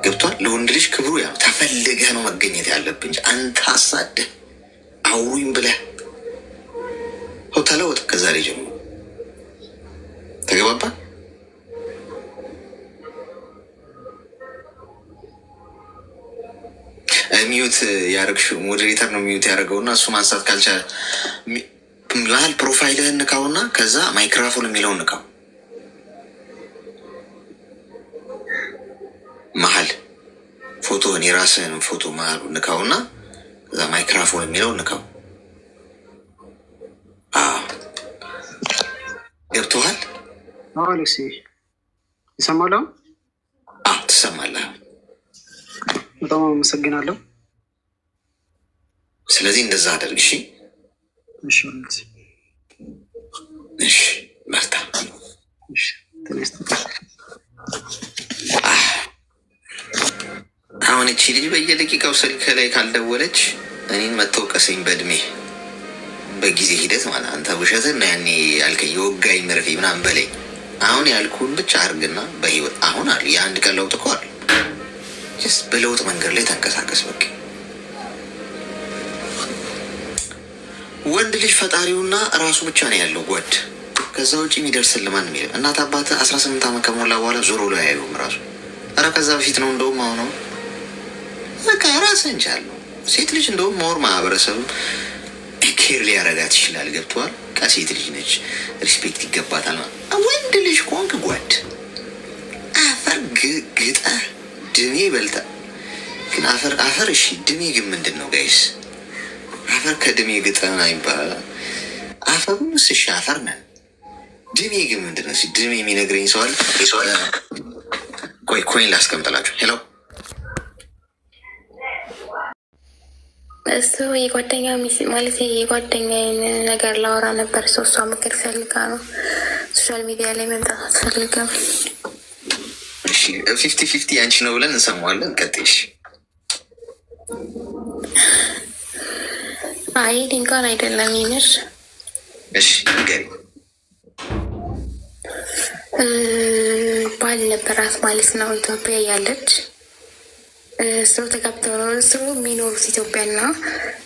ገብቷል። ለወንድ ልጅ ክብሩ ያ ተፈልገህ ነው መገኘት ያለብህ እንጂ አንተ አሳደህ አውሩኝ ብለህ ተለወጥ። ከዛሬ ጀምሮ ተገባባ። ሚዩት ያደረግሽው ሞዴሬተር ነው ሚዩት ያደረገውና እሱ ማንሳት ካልቻለ መሀል ፕሮፋይልህን ንካውና ከዛ ማይክራፎን የሚለውን ንካው። መሀል ፎቶህን የራስህን ፎቶ መሀሉ ንካውና ከዛ ማይክራፎን የሚለውን ንካው። ገብቶሃል? አሌክስ ይሰማለሁ? ትሰማለህ? በጣም አመሰግናለሁ። ስለዚህ እንደዛ አደርግ። እሺ፣ እሺ፣ በርታ። አሁን እቺ ልጅ በየደቂቃው ስልክ ላይ ካልደወለች እኔን መተውቀሰኝ በእድሜ በጊዜ ሂደት ማለት አንተ ውሸትን ነው ያኔ ያልከኝ የወጋኝ መርፌ ምናምን በላይ አሁን ያልኩን ብቻ አርግና በህይወት አሁን አለ የአንድ ቀን ለውጥ እኮ አለ። ጀስት በለውጥ መንገድ ላይ ተንቀሳቀስ። በቃ ወንድ ልጅ ፈጣሪውና ራሱ ብቻ ነው ያለው ጓድ። ከዛ ውጭ የሚደርስልህ ማንም የለም። እናት አባት 18 ዓመት ከሞላ በኋላ ዞሮ ላይ አያዩም ራሱ። ኧረ ከዛ በፊት ነው እንደውም አሁን በቃ ራስህን ቻል ነው። ሴት ልጅ እንደውም ሞር ማህበረሰብም ኬር ሊያረጋት ይችላል። ገብቶሃል? ሴት ልጅ ነች፣ ሪስፔክት ይገባታል። ወንድ ልጅ ከሆንክ ጓድ አፈር ግጠህ ድሜ በልታ ግን አፈር እሺ፣ ድሜ ግን ምንድን ነው ጋይስ? አፈር ከድሜ ግጠና ይባላል። አፈሩንስ እሺ አፈር ነን። ድሜ ግን ምንድን ነው? ድሜ የሚነግረኝ ሰዋል። ቆይ ኮይን ላስቀምጥላችሁ። ሄሎ እሱ የጓደኛ ማለት የጓደኛዬን ነገር ላወራ ነበር። እሷ ምክር ፈልጋ ነው። ሶሻል ሚዲያ ላይ መምጣት አትፈልግም። 50-50 አንቺ ነው ብለን እንሰማዋለን። ቀጥሽ። አይ እንኳን አይደለም ይንር። እሺ ንገሪ። ባል ነበራት ማለት ነው ኢትዮጵያ ያለች ሰው ተጋብተው ነው ሰው የሚኖሩት ኢትዮጵያና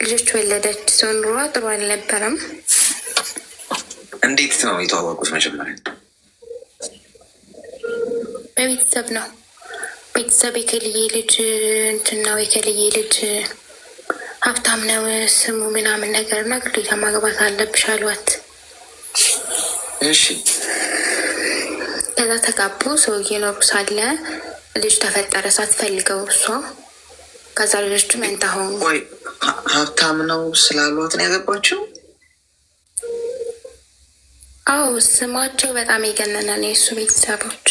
ልጆች ወለደች። ሰው ኑሯ ጥሩ አልነበረም። እንዴት ነው የተዋወቁት? መጀመሪያ በቤተሰብ ነው። ቤተሰብ የከልዬ ልጅ እንትን ነው የከልዬ ልጅ ሀብታም ነው ስሙ ምናምን ነገር እና ግዴታ ማግባት አለብሽ አሏት። እሺ ከዛ ተጋቡ። ሰው እየኖሩ ሳለ ልጅ ተፈጠረ ሳትፈልገው እሷ። ከዛ ልጆቹ መንታ ሆኑ። ሀብታም ነው ስላሏት ነው ያገባችው? አዎ ስማቸው በጣም የገነነ ነው የእሱ ቤተሰቦች።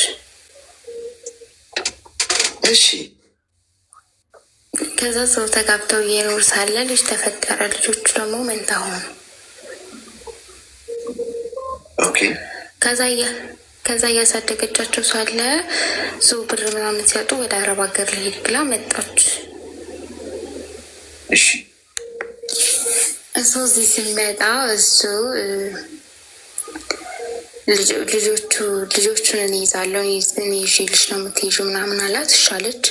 እሺ ከዛ ሰው ተጋብተው እየኖሩ ሳለ ልጅ ተፈጠረ። ልጆቹ ደግሞ መንታ ሆኑ። ኦኬ ከዛ እያሳደገቻቸው ሳለ ሰው ብር ምናምን ሲያጡ ወደ አረብ ሀገር ልሄድ ብላ መጣች። እሺ እሱ እዚህ ሲመጣ እሱ ልጆቹን እኔ ይዛለሁ እኔ ይዤልሽ ነው የምትሄጂው ምናምን አላት። እሺ አለች።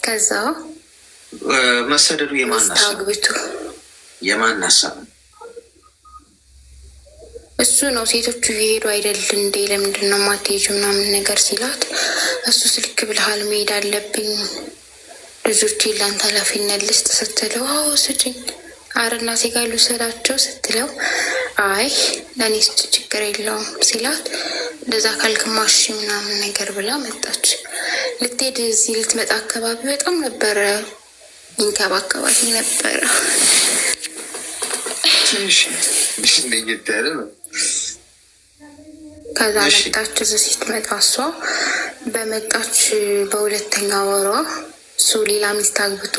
ከዛ መሰደዱ የማን ሀሳብ? እሱ ነው። ሴቶቹ እየሄዱ አይደል እንዴ ለምንድን ነው የማትሄጂው ምናምን ነገር ሲላት፣ እሱ ስልክ ብልሃል መሄድ አለብኝ ልጆች ላንተ ኃላፊነት ልስጥ ስትለው፣ አዎ ስጭኝ፣ አረ እናቴ ጋር ልውሰዳቸው ስትለው፣ አይ ለእኔ ስጭ ችግር የለውም ሲላት፣ እንደዛ ካልክማሽ ምናምን ነገር ብላ መጣች። ልትሄድ እዚህ ልትመጣ አካባቢ በጣም ነበረ ይንከባከባት ነበረ። ከዛ መጣች። እዚህ ስትመጣ እሷ በመጣች በሁለተኛ ወሯ እሱ ሌላ ሚስት አግብቶ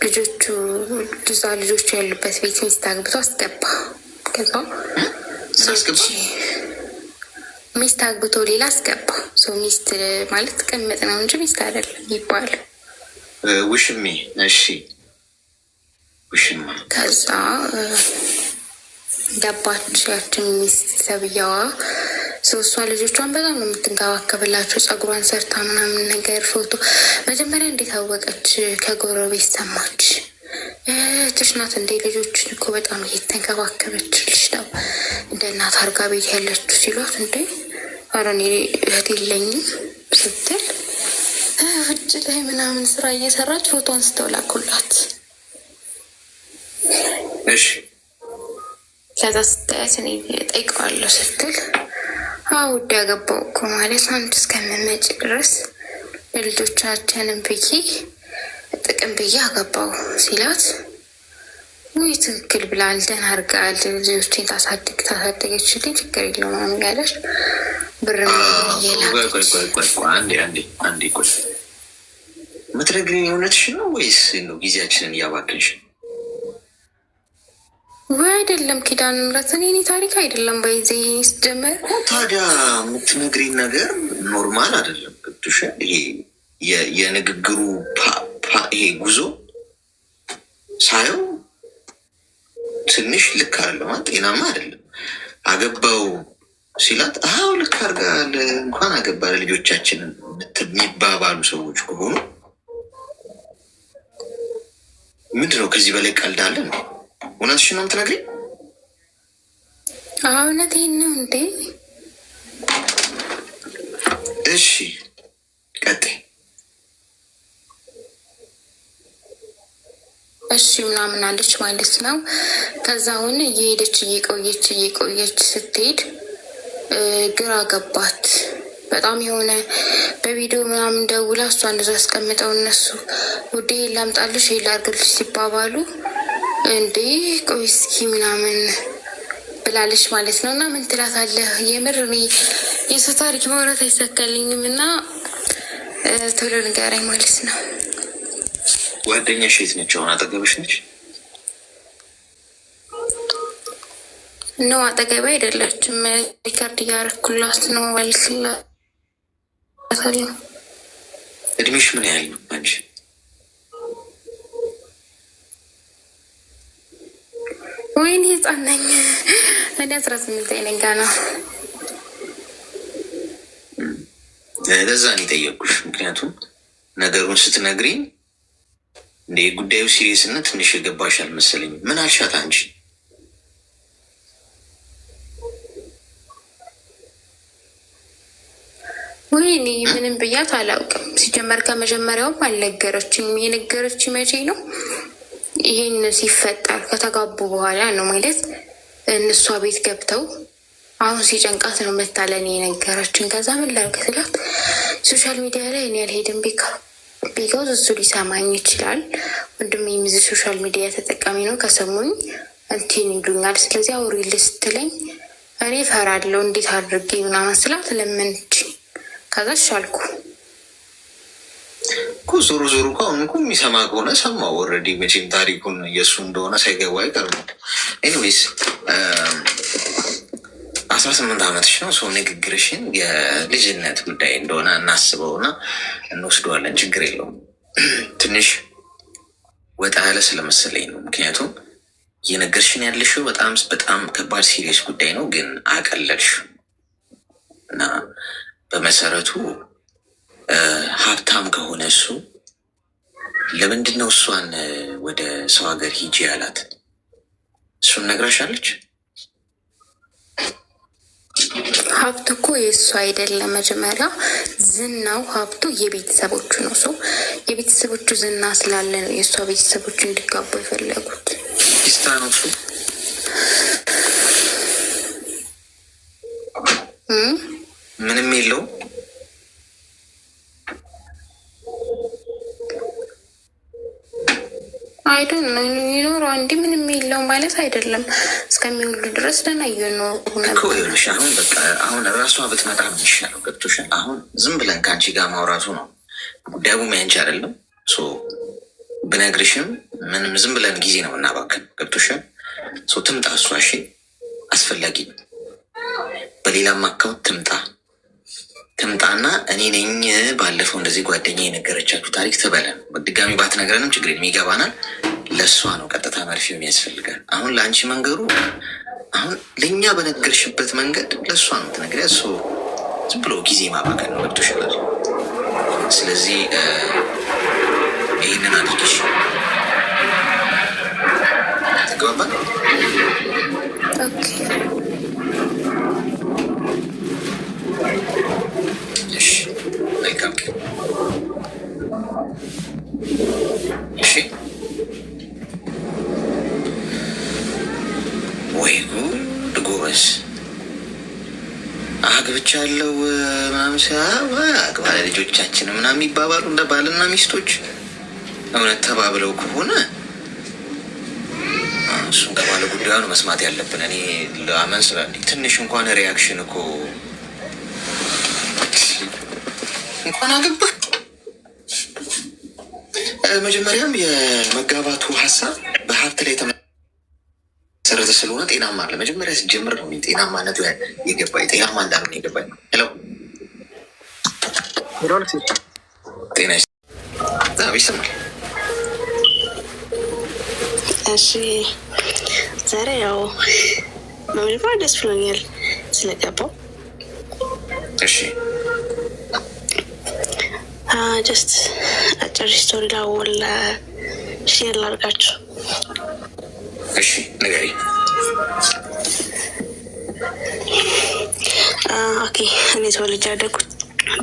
ልጆቹ ያሉበት ቤት ሚስት አግብቶ አስገባ። ከዛ ሚስት አግብቶ ሌላ አስገባ። ሚስት ማለት ቅምጥ ነው እንጂ ሚስት አይደለም ይባላል። ውሽሜ። እሺ ውሽማ። ከዛ ገባች ያችን ሚስት ተብያዋ። እሷ ልጆቿን በጣም ነው የምትንከባከብላቸው። ጸጉሯን ሰርታ ምናምን ነገር ፎቶ መጀመሪያ እንዴት አወቀች? ከጎረቤት ሰማች። እህትሽ ናት እንዴ? ልጆችን እኮ በጣም እየተንከባከበችልሽ ነው እንደ እናት አርጋ ቤት ያለችው ሲሏት፣ እንዴ ኧረ እኔ እህት የለኝም ስትል ውጭ ላይ ምናምን ስራ እየሰራች ፎቶ አንስተው ላኩላት። እሺ ከዛ ስታያት እኔ እጠይቀዋለሁ ስትል፣ ውድ ያገባው እኮ ማለት አንድ እስከምመጭ ድረስ ለልጆቻችንም ብዬ ጥቅም ብዬ አገባው ሲላት፣ ውይ ትክክል ብላል፣ ደህና አድርጋል፣ ልጆችን ታሳደገችልኝ ችግር የለውም ምናምን ያለች ብር እየላከች። አንዴ ቆይ፣ የምትነግሪኝ እውነትሽ ነው ወይስ ነው ጊዜያችንን እያባከንሽ? ወይ አይደለም ኪዳነ ምሕረት፣ እኔ ታሪክ አይደለም በይዜ ስጀመር። ታዲያ የምትነግሪኝ ነገር ኖርማል አይደለም። ቅዱሽ ይሄ የንግግሩ ይሄ ጉዞ ሳየው ትንሽ ልክ አለው፣ ጤናማ አይደለም። አገባው ሲላት ልክ አድርጋል፣ እንኳን አገባ ልጆቻችንን የሚባባሉ ሰዎች ከሆኑ ምንድነው ከዚህ በላይ ቀልድ ነው? እውነትሽን ነው የምትነግሪኝ? እውነቴን ነው እንዴ? እሺ ቀጥይ። እሺ ምናምን አለች ማለት ነው። ከዛውን እየሄደች እየቆየች ስትሄድ ግራ ገባት በጣም። የሆነ በቪዲዮ ምናምን ደውላ እሷ እንደዛ አስቀምጠው እነሱ ውዴ ላምጣልሽ ላድርግልሽ ሲባባሉ፣ እንዴ ቆይ እስኪ ምናምን ብላለች ማለት ነው። እና ምን ትላታለህ? የምር እኔ የሰው ታሪክ ማውራት አይሳካልኝም እና ቶሎ ንገረኝ ማለት ነው። ጓደኛሽ የት ነች? አሁን አጠገብሽ ነች? ነው አጠገብ አይደለችም። ሪከርድ እያረኩላት ነው ባልክላት። እድሜሽ ምን ያህል ነው አንቺ? ወይኔ ህፃን ነኝ እኔ 18 ነኝ ገና። ለዛ ነው የጠየኩሽ። ምክንያቱም ነገሩን ስትነግሪኝ እንደ የጉዳዩ ሲሪየስነት ትንሽ የገባሽ አልመሰለኝም። ምን አልሻት አንቺ? ወይኔ ምንም ብያት አላውቅም። ሲጀመር ከመጀመሪያውም አልነገረችኝም። የነገረች መቼ ነው? ይሄን ሲፈጠር ከተጋቡ በኋላ ነው ማለት እነሷ ቤት ገብተው አሁን ሲጨንቃት ነው መታለን የነገረችን። ከዛ ምን ላድርግ ስላት ሶሻል ሚዲያ ላይ እኔ አልሄድም ቢካውዝ እሱ ሊሰማኝ ይችላል። ወንድሜ የሚዝ ሶሻል ሚዲያ ተጠቃሚ ነው፣ ከሰሙኝ እንትን ይሉኛል። ስለዚህ አውሪል ስትለኝ እኔ ፈራለሁ እንዴት አድርጌ ምናምን ስላት ለምንች ከዛ ሻልኩ እኮ ዞሮ እኮ አሁን እኮ የሚሰማ ከሆነ ሰማው። ኦልሬዲ መቼም ታሪኩን እየሱ እንደሆነ ሳይገባ አይቀርም። ኤኒዌይስ 18 ዓመትሽ ነው። ሰው ንግግርሽን የልጅነት ጉዳይ እንደሆነ እናስበውና እንወስደዋለን። ችግር የለውም። ትንሽ ወጣ ያለ ስለመሰለኝ ነው። ምክንያቱም እየነገርሽን ያለሽው በጣም ከባድ ሲሪየስ ጉዳይ ነው፣ ግን አቀለልሽ እና በመሰረቱ ሀብታም ከሆነ እሱ ለምንድን ነው እሷን ወደ ሰው ሀገር ሂጂ ያላት? እሱን ነግራሻለች? ሀብቱ እኮ የእሱ አይደለም። መጀመሪያ ዝናው ሀብቱ የቤተሰቦቹ ነው። ሰው የቤተሰቦቹ ዝና ስላለ ነው የእሷ ቤተሰቦቹ እንዲጋቡ የፈለጉት። ፒስታ ነው እሱ ምንም የለው አይደን ይኖሩ አንዲ ምንም የለው ማለት አይደለም። እስከሚውሉ ድረስ ደህና እየኖሩ ነበር። አሁን በቃ አሁን ራሷ ብትመጣ ነው የሚሻለው። ገብቶሻል? አሁን ዝም ብለን ከአንቺ ጋር ማውራቱ ነው ጉዳዩ፣ ያንቺ አይደለም። ብነግርሽም ምንም ዝም ብለን ጊዜ ነው እናባክን። ገብቶሻል? ትምጣ እሷ። እሺ አስፈላጊ ነው። በሌላም አካውንት ትምጣና እኔ ነኝ ባለፈው እንደዚህ ጓደኛ የነገረቻችሁ ታሪክ ትበለን። ድጋሚ ባትነግረንም ችግር የለም፣ ይገባናል። ለእሷ ነው ቀጥታ መርፌው የሚያስፈልጋል። አሁን ለአንቺ መንገሩ አሁን ለእኛ በነገርሽበት መንገድ ለእሷ ነው ትነግሪያ። እሱ ዝም ብሎ ጊዜ ማባከን ነው። ገብቶሻል? ስለዚህ ይህንን አድርጊሽ። ተግባባል? መልካም ቀን። እሺ። ወይ ጉድ ጎበዝ፣ አግብቻለሁ ምናምን አግባ ልጆቻችን ምናምን የሚባባሉ እንደ ባልና ሚስቶች እውነት ተባብለው ከሆነ እሱን ከባለ ጉዳዩ መስማት ያለብን። እኔ ለአመን ስላ ትንሽ እንኳን ሪያክሽን እኮ እንኳን አገባ። መጀመሪያም የመጋባቱ ሀሳብ በሀብት ላይ የተመሰረተ ስለሆነ ጤናማ አለ። መጀመሪያ ሲጀምር ነው ጤናማነቱ የገባኝ፣ ጤናማ እንዳልሆነ የገባኝ። ሄሎ ጤና ይሰማል? እሺ ዛሬ ያው በመጀመሪያ ደስ ብሎኛል ስለገባው። እሺ ጀስት አጭር ስቶሪ ላወል ሼር ላድርጋችሁ። እሺ ንገሪ። ኦኬ እኔ ተወልጄ ያደግኩት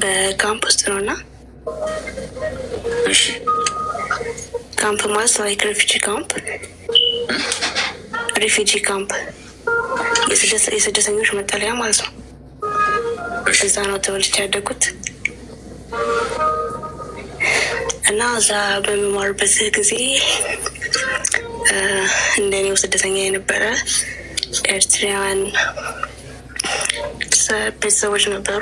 በካምፕ ውስጥ ነው እና እሺ ካምፕ ማለት ላይክ ሪፊጂ ካምፕ የስደተኞች መጠለያ ማለት ነው። እዛ ነው ተወልጄ ያደግኩት እና እዛ በመማርበት ጊዜ እንደኔው ስደተኛ የነበረ ኤርትራውያን ቤተሰቦች ነበሩ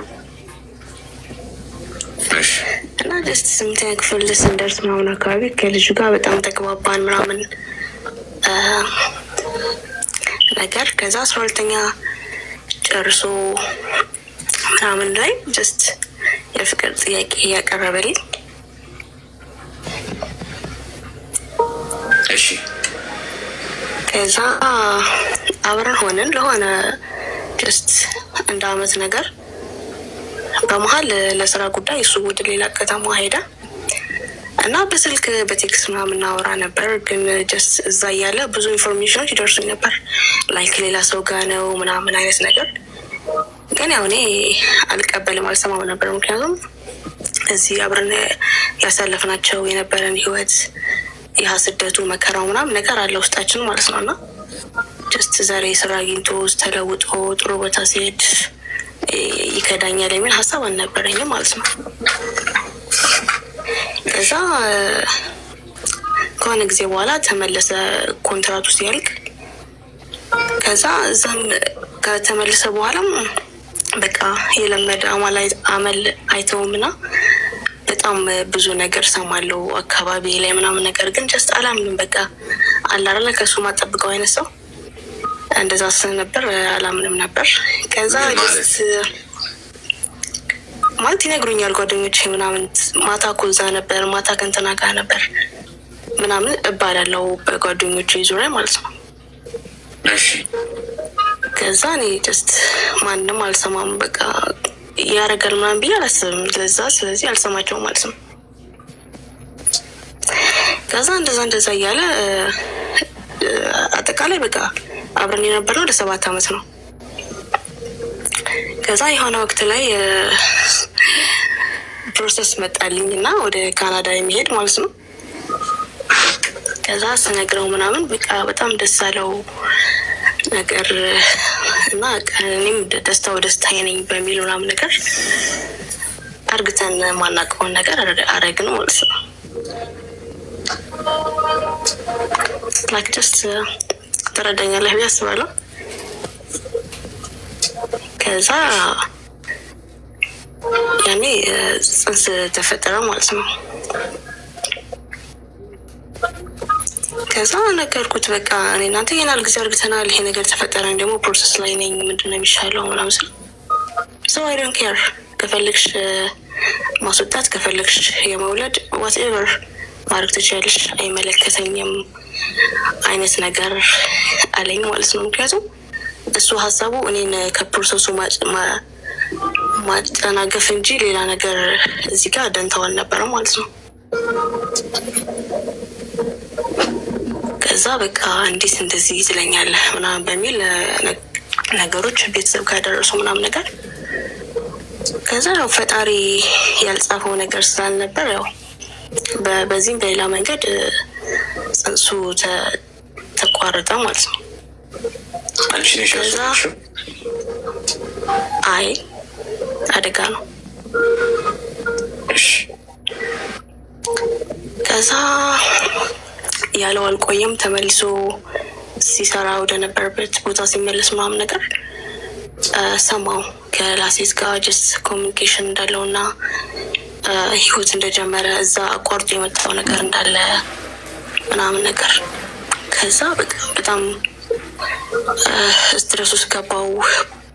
እና ጀስት 8ኛ ክፍል ስንደርስ ምናምን አካባቢ ከልጁ ጋር በጣም ተግባባን ምናምን ነገር። ከዛ 12ኛ ጨርሶ ምናምን ላይ ጀስት የፍቅር ጥያቄ ያቀረበልኝ። እሺ ከዛ አብረን ሆነን ለሆነ ጀስት እንደ አመት ነገር በመሀል ለስራ ጉዳይ እሱ ወደ ሌላ ከተማ ሄደ እና በስልክ በቴክስት ምናምን እናወራ ነበር። ግን ጀስት እዛ እያለ ብዙ ኢንፎርሜሽኖች ይደርሱኝ ነበር ላይክ ሌላ ሰው ጋር ነው ምናምን አይነት ነገር። ግን ያው እኔ አልቀበልም፣ አልሰማም ነበር። ምክንያቱም እዚህ አብረን ያሳለፍናቸው የነበረን ህይወት ያ ስደቱ መከራው ምናምን ነገር አለ ውስጣችን ማለት ነው። እና ጀስት ዛሬ ስራ አግኝቶ ተለውጦ ጥሩ ቦታ ሲሄድ ይከዳኛል የሚል ሀሳብ አልነበረኝም ማለት ነው። ከዛ ከሆነ ጊዜ በኋላ ተመለሰ ኮንትራቱ ሲያልቅ። ከዛ እዛም ከተመለሰ በኋላም በቃ የለመደ አመል አይተውምና በጣም ብዙ ነገር ሰማለው አካባቢ ላይ ምናምን ነገር ግን ጀስት አላምንም። በቃ አላረለ ከሱ ማጠብቀው አይነት ሰው እንደዛ ስለነበር አላምንም ነበር። ከዛ ጀስት ማለት ይነግሩኛል ጓደኞቼ ምናምን ማታ እኮ እዛ ነበር፣ ማታ ከእንትና ጋር ነበር ምናምን እባላለሁ በጓደኞቼ ዙሪያ ማለት ነው። ከዛ እኔ ጀስት ማንም አልሰማም በቃ ያረጋል ምናምን ብዬ አላስብም ለዛ። ስለዚህ አልሰማቸውም ማለት ነው። ከዛ እንደዛ እያለ አጠቃላይ በቃ አብረን የነበረው ወደ 7 አመት ነው። ከዛ የሆነ ወቅት ላይ ፕሮሰስ መጣልኝ እና ወደ ካናዳ የሚሄድ ማለት ነው። ከዛ ስነግረው ምናምን በቃ በጣም ደስ አለው ነገር እና እኔም ደስታው ደስታዬ ነኝ በሚል ምናምን ነገር አርግተን ማናውቀውን ነገር አረግን ማለት ነው። ላይክ ጀስት ትረዳኛለህ ብዬ አስባለሁ። ከዛ ያኔ ጽንስ ተፈጠረ ማለት ነው። ከዛ ነገርኩት በቃ እኔ እናንተ የናል ጊዜ አርግተናል፣ ይሄ ነገር ተፈጠረ፣ ደግሞ ፕሮሰስ ላይ ነኝ፣ ምንድነው የሚሻለው ምናምን ስለ ሶ አይ ዶንት ኬር፣ ከፈለግሽ ማስወጣት ከፈለግሽ የመውለድ ዋትኤቨር ማድረግ ትችያለሽ፣ አይመለከተኝም አይነት ነገር አለኝ ማለት ነው። ምክንያቱም እሱ ሀሳቡ እኔን ከፕሮሰሱ ማጠናገፍ እንጂ ሌላ ነገር እዚህ ጋር ደንታው አልነበረም ማለት ነው። ከዛ በቃ እንዴት እንደዚህ ትለኛለህ ምናምን በሚል ነገሮች ቤተሰብ ጋር ደረሱ ምናምን ነገር። ከዛ ያው ፈጣሪ ያልጻፈው ነገር ስላልነበር ያው በዚህም በሌላ መንገድ ጽንሱ ተቋረጠ ማለት ነው። ከዛ አይ አደጋ ነው። ከዛ ያለው አልቆየም፣ ተመልሶ ሲሰራ ወደ ነበረበት ቦታ ሲመለስ ምናምን ነገር ሰማው ከላሴት ጋር ጀስት ኮሚኒኬሽን እንዳለውና ህይወት እንደጀመረ እዛ አቋርጦ የመጣው ነገር እንዳለ ምናምን ነገር። ከዛ በጣም ስትረስ ውስጥ ገባው።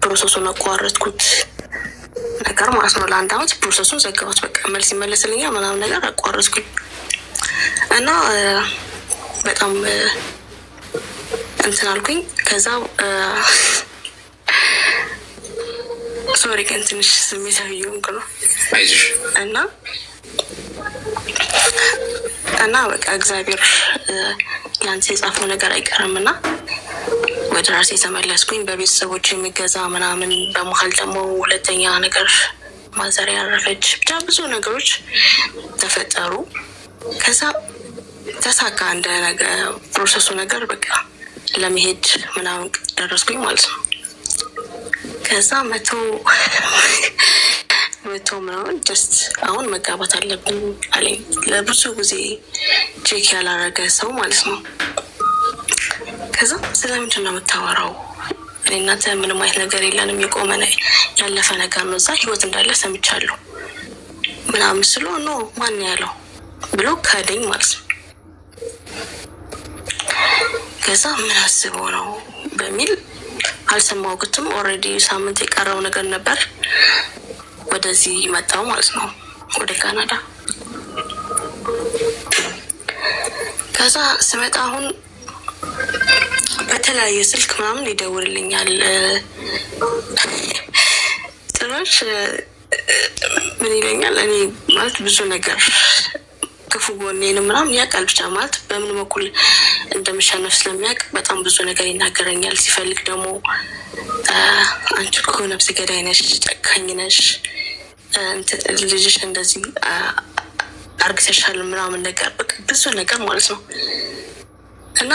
ፕሮሰሱን አቋረጥኩት ነገር ማለት ነው። ለ1 አመት ፕሮሰሱን ዘጋሁት። በቃ መልስ ይመለስልኛል ምናምን ነገር አቋረጥኩኝ እና በጣም እንትን አልኩኝ። ከዛ ሶሪ ግን ትንሽ ስሜታዊ የሆንኩ ነው እና በቃ እግዚአብሔር ለአንተ የጻፈው ነገር አይቀርም እና ወደ ራሴ ተመለስኩኝ። በቤተሰቦች የሚገዛ ምናምን፣ በመሀል ደግሞ ሁለተኛ ነገር ማዘሪያ ያረፈች፣ ብቻ ብዙ ነገሮች ተፈጠሩ። ከዛ ተሳካ እንደ ነገር ፕሮሰሱ ነገር በቃ ለመሄድ ምናምን ደረስኩኝ ማለት ነው። ከዛ መቶ ምናምን ጀስት አሁን መጋባት አለብን አለኝ። ለብዙ ጊዜ ቼክ ያላረገ ሰው ማለት ነው። ከዛ ስለምንድን ነው የምታወራው? እኔ እናንተ ምንም አይነት ነገር የለንም፣ የቆመ ያለፈ ነገር ነው፣ እዛ ህይወት እንዳለ ሰምቻለሁ ምናምን ስሎ ኖ ማን ያለው ብሎ ካደኝ ማለት ነው። ከዛ ምን አስበው ነው በሚል አልሰማሁትም። ኦልሬዲ ሳምንት የቀረው ነገር ነበር። ወደዚህ መጣው ማለት ነው ወደ ካናዳ። ከዛ ስመጣ አሁን በተለያየ ስልክ ምናምን ይደውልልኛል። ጭራሽ ምን ይለኛል፣ እኔ ማለት ብዙ ነገር ክፉ ጎኔንም ምናምን ያውቃል። ብቻ ማለት በምን በኩል እንደምሸነፍ ስለሚያውቅ በጣም ብዙ ነገር ይናገረኛል። ሲፈልግ ደግሞ አንቺ እኮ ነፍሰ ገዳይ ነሽ፣ ጨካኝ ነሽ፣ ልጅሽ እንደዚህ አርግዘሻል ምናምን ነገር በቃ ብዙ ነገር ማለት ነው። እና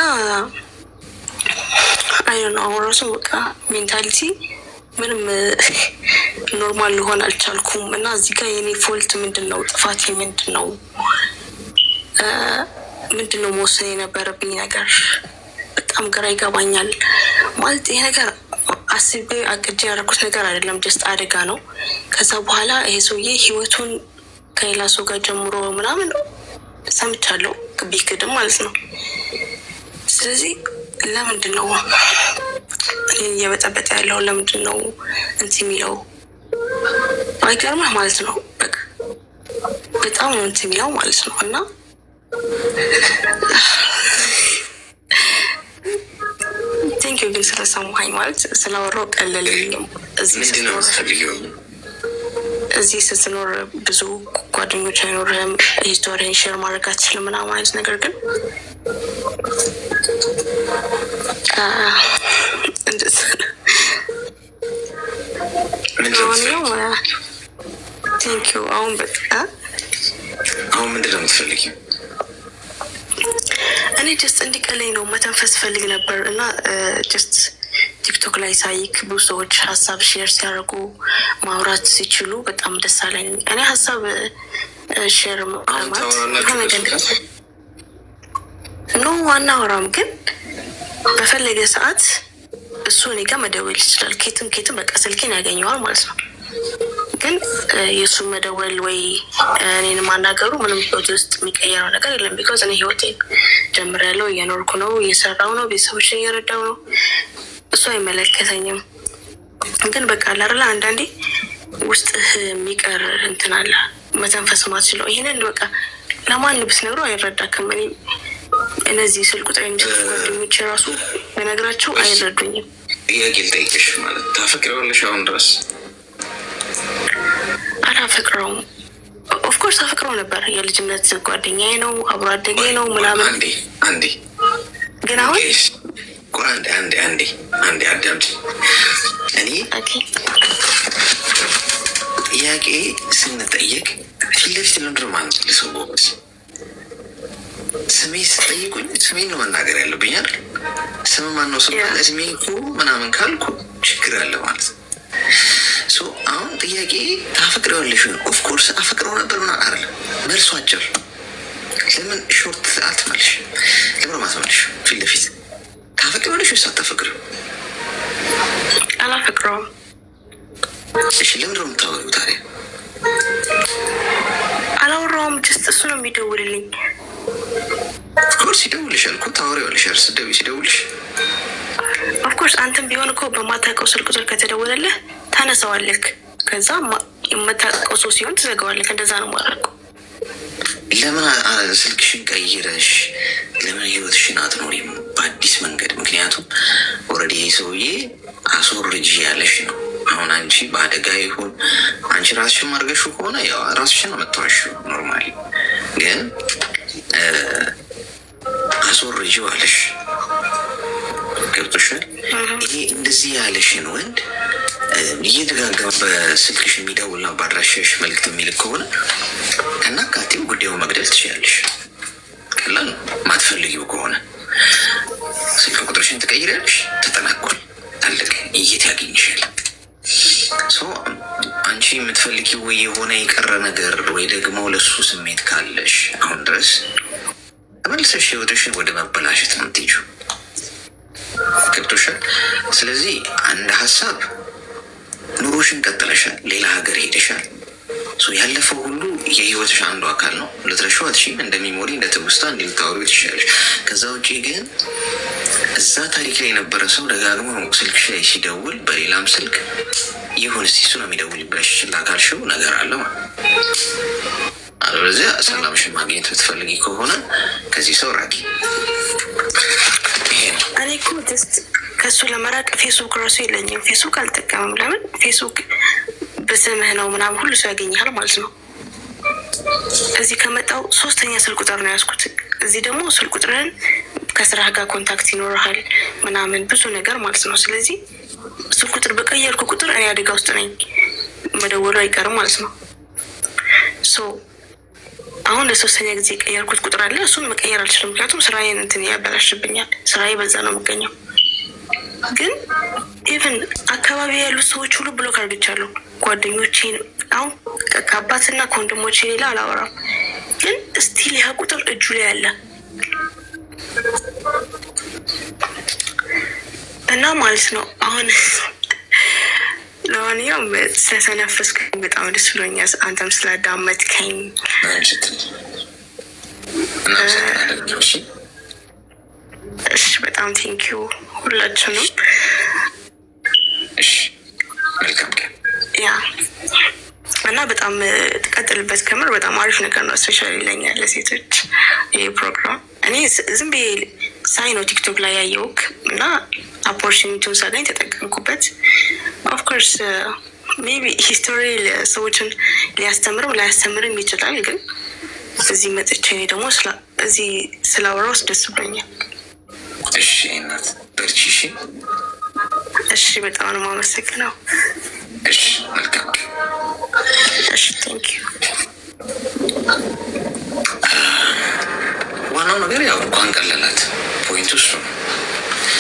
አይዶን አወራሱ በቃ ሜንታሊቲ ምንም ኖርማል ሊሆን አልቻልኩም። እና እዚህ ጋር የኔ ፎልት ምንድነው? ጥፋቴ ምንድነው? ምንድነው መወሰን የነበረብኝ ነገር? በጣም ግራ ይገባኛል። ማለት ይሄ ነገር አስቤ አቅጄ ያደረኩት ነገር አይደለም፣ ጀስት አደጋ ነው። ከዛ በኋላ ይሄ ሰውዬ ህይወቱን ከሌላ ሰው ጋር ጀምሮ ምናምን ሰምቻለሁ፣ ቢክድም ማለት ነው። ስለዚህ ለምንድን ነው እየበጠበጠ ያለው? ለምንድን ነው እንትን የሚለው? አይገርምህ ማለት ነው። በቃ በጣም ነው እንትን የሚለው ማለት ነው። እና ቴንኪው ግን ስለሰማኸኝ ማለት ስላወራው ቀለለኝም። እዚህ ስትኖር ብዙ ጓደኞች አይኖርህም፣ ሂስቶሪን ሼር ማድረግ አትችልም ምናምን ማለት ነገር ግን ቴንኪው። አሁን በቃ አሁን ምንድን ነው የምትፈልጊው? እኔ ጀስት እንዲቀለኝ ነው መተንፈስ ፈልግ ነበር። እና ጀስት ቲክቶክ ላይ ሳይክ ብዙ ሰዎች ሀሳብ ሼር ሲያደርጉ ማውራት ሲችሉ በጣም ደስ አለኝ። እኔ ሀሳብ ሼር ማለት ኖ ዋና ወራም ግን በፈለገ ሰዓት እሱ እኔ ጋር መደወል ይችላል። ኬትም በቃ ስልኬን ያገኘዋል ማለት ነው። ግን የእሱን መደወል ወይ እኔን ማናገሩ ምንም ህይወት ውስጥ የሚቀየረው ነገር የለም። ቢኮዝ እኔ ህይወቴን ጀምሬያለሁ፣ እየኖርኩ ነው፣ እየሰራው ነው፣ ቤተሰቦችን እየረዳው ነው። እሱ አይመለከተኝም። ግን በቃ አላረላ አንዳንዴ ውስጥህ የሚቀር እንትን አለ፣ መተንፈስ ማትችለው። ይህንን በቃ ለማን ብትነግሩ አይረዳክም። እኔ እነዚህ ስልክ ቁጥር የሚሰጡ ጓደኞች ራሱ በነግራቸው አይረዱኝም። ጥያቄ ልጠይቅሽ፣ ማለት ታፈቅሪዋለሽ አሁን ድረስ? አላፈቅረውም። ኦፍኮርስ አፈቅረው ነበር። የልጅነት ጓደኛዬ ነው፣ አብሮ አደጌ ነው ምናምን። አንዴ ግን አሁን አንዴ አዳምጪ። እኔ ጥያቄ ስንጠየቅ ፊት ለፊት ለምንድን ማለት ለሰው ጎበዝ ስሜ ስጠይቁኝ ስሜን ነው መናገር ያለብኝ አይደል? ስም ማነው ስም እድሜ እኮ ምናምን ካልኩ ችግር አለ ማለት ነው። አሁን ጥያቄ ታፈቅሪዋለሽ? ኦፍኮርስ አፈቅረው ነበር ምናምን አይደለም። መልሱ አጭር። ለምን ሾርት አትመልሽ? ለምን ማትመልሽ? ፊት ለፊት ታፈቅሪዋለሽ ወይስ አታፈቅሪው? አላፈቅረውም። እሺ ለምንድን ነው የምታወሪው ታዲያ? አላወራውም። ጀስት እሱ ነው የሚደውልልኝ። ኦፍኮርስ ይደውልሻል እኮ ታወሪዋለሽ አይደል? ስትደውይ ሲደውልሽ ኦፍኮርስ አንተም ቢሆን እኮ በማታውቀው ስልክ ቁጥር ከተደወለልህ ታነሳዋለህ። ከዛ የምታውቀው ሰው ሲሆን ትዘጋዋለህ። እንደዛ ነው ማድረገው። ለምን ስልክሽን ቀይረሽ ለምን ህይወትሽን አትኖሪም በአዲስ መንገድ? ምክንያቱም ኦልሬዲ ሰውዬ አስወርጂ ያለሽ ነው። አሁን አንቺ በአደጋ ይሁን አንቺ ራስሽን ማርገሹ ከሆነ ያው ራስሽን ነው የምትዋሽው ኖርማሊ። ግን አስወርጂ አለሽ። ገብቶሻል? ይሄ እንደዚህ ያለሽን ወንድ እየደጋገመ በስልክሽ የሚደውልና በአድራሻሽ መልዕክት የሚልክ ከሆነ ከናካቴው ጉዳዩ መግደል ትችላለሽ። ቀላል ማትፈልጊው ከሆነ ስልክ ቁጥርሽን ትቀይሪያለሽ። ተጠናቋል፣ ታለቀ። የት ያገኝሻል? አንቺ የምትፈልጊው ወይ የሆነ የቀረ ነገር ወይ ደግሞ ለሱ ስሜት ካለሽ አሁን ድረስ ተመልሰሽ ህይወትሽን ወደ መበላሸት ነው የምትሄጂው። ገብቶሻል? ስለዚህ አንድ ሀሳብ ኑሮሽን ቀጥለሻል፣ ሌላ ሀገር ሄደሻል። ያለፈው ሁሉ የህይወትሽ አንዱ አካል ነው። ልትረሺው አትችይም። እንደ ሚሞሪ እንደ ትውስታ እንድታወሪው ትችላለሽ። ከዛ ውጭ ግን እዛ ታሪክ ላይ የነበረ ሰው ደጋግሞ ስልክሽ ላይ ሲደውል በሌላም ስልክ ይሁን እስኪ እሱ ነው የሚደውልብሽ ችላ ካልሽው ነገር አለ ማለት ነው። አለበለዚያ ሰላምሽን ማግኘት ብትፈልጊ ከሆነ ከዚህ ሰው ራቂ። እኔ እኮ ጀስት ከእሱ ለመራቅ ፌስቡክ ራሱ የለኝም። ፌስቡክ አልጠቀምም። ለምን? ፌስቡክ በስምህ ነው ምናምን ሁሉ ሰው ያገኛል ማለት ነው። እዚህ ከመጣው 3ኛ ስልክ ቁጥር ነው ያዝኩት። እዚህ ደግሞ ስልክ ቁጥርን ከስራህ ጋር ኮንታክት ይኖርሃል ምናምን ብዙ ነገር ማለት ነው። ስለዚህ ስልክ ቁጥር በቀየርኩ ቁጥር እኔ አደጋ ውስጥ ነኝ፣ መደወሉ አይቀርም ማለት ነው። አሁን ለሶስተኛ ጊዜ የቀየርኩት ቁጥር አለ። እሱን መቀየር አልችልም፣ ምክንያቱም ስራዬን እንትን ያበላሽብኛል። ስራዬ በዛ ነው የምገኘው። ግን ኢቨን አካባቢ ያሉት ሰዎች ሁሉ ብሎክ አድርግቻለሁ። ጓደኞቼን አሁን ከአባትና ከወንድሞቼ ሌላ አላወራም። ግን ስቲል ያ ቁጥር እጁ ላይ አለ እና ማለት ነው። አሁን ለማንኛውም ስለተነፈስኩኝ በጣም ደስ ብሎኛል። አንተም ስላዳመጥከኝ እሺ፣ በጣም ቴንኪዩ ሁላችሁንም። ያ እና በጣም ትቀጥልበት። ከምር በጣም አሪፍ ነገር ነው። ስፔሻሊ ይለኛል ለሴቶች ይህ ፕሮግራም። እኔ ዝም ብዬ ሳይ ነው ቲክቶክ ላይ ያየውክ እና ኦፖርቹኒቲውን ሳገኝ ተጠቀምኩበት። ኦፍኮርስ ሜቢ ሂስቶሪ ሰዎችን ሊያስተምርም ላያስተምርም ይችላል። ግን እዚህ መጥቼ እኔ ደግሞ እዚህ ስላወራው ደስ ብሎኛል። እሺ እናት በርቺ። እሺ በጣም ነው የማመሰግነው። እሺ መልካም። እሺ ቴንኪዩ። ዋናው ነገር ያው እንኳን ቀለላት፣ ፖይንቱ እሱ ነው።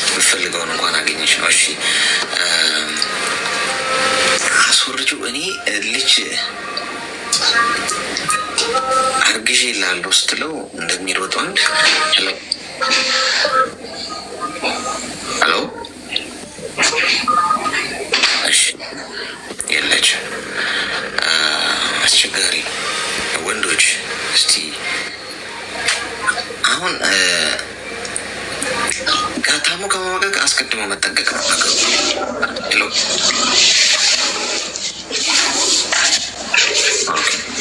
የምፈልገውን እንኳን አገኘች ነው። እሺ አስወርጂው። እኔ ልጅ አርግዤ ላለው ስትለው እንደሚሮጥ ወንድ ሄሎ ሄሎ። እሺ የለች አስቸጋሪ ወንዶች። እስቲ አሁን ጋታሙ ከመመቀቅ አስቀድሞ መጠንቀቅ ነው ነገሩ። ሄሎ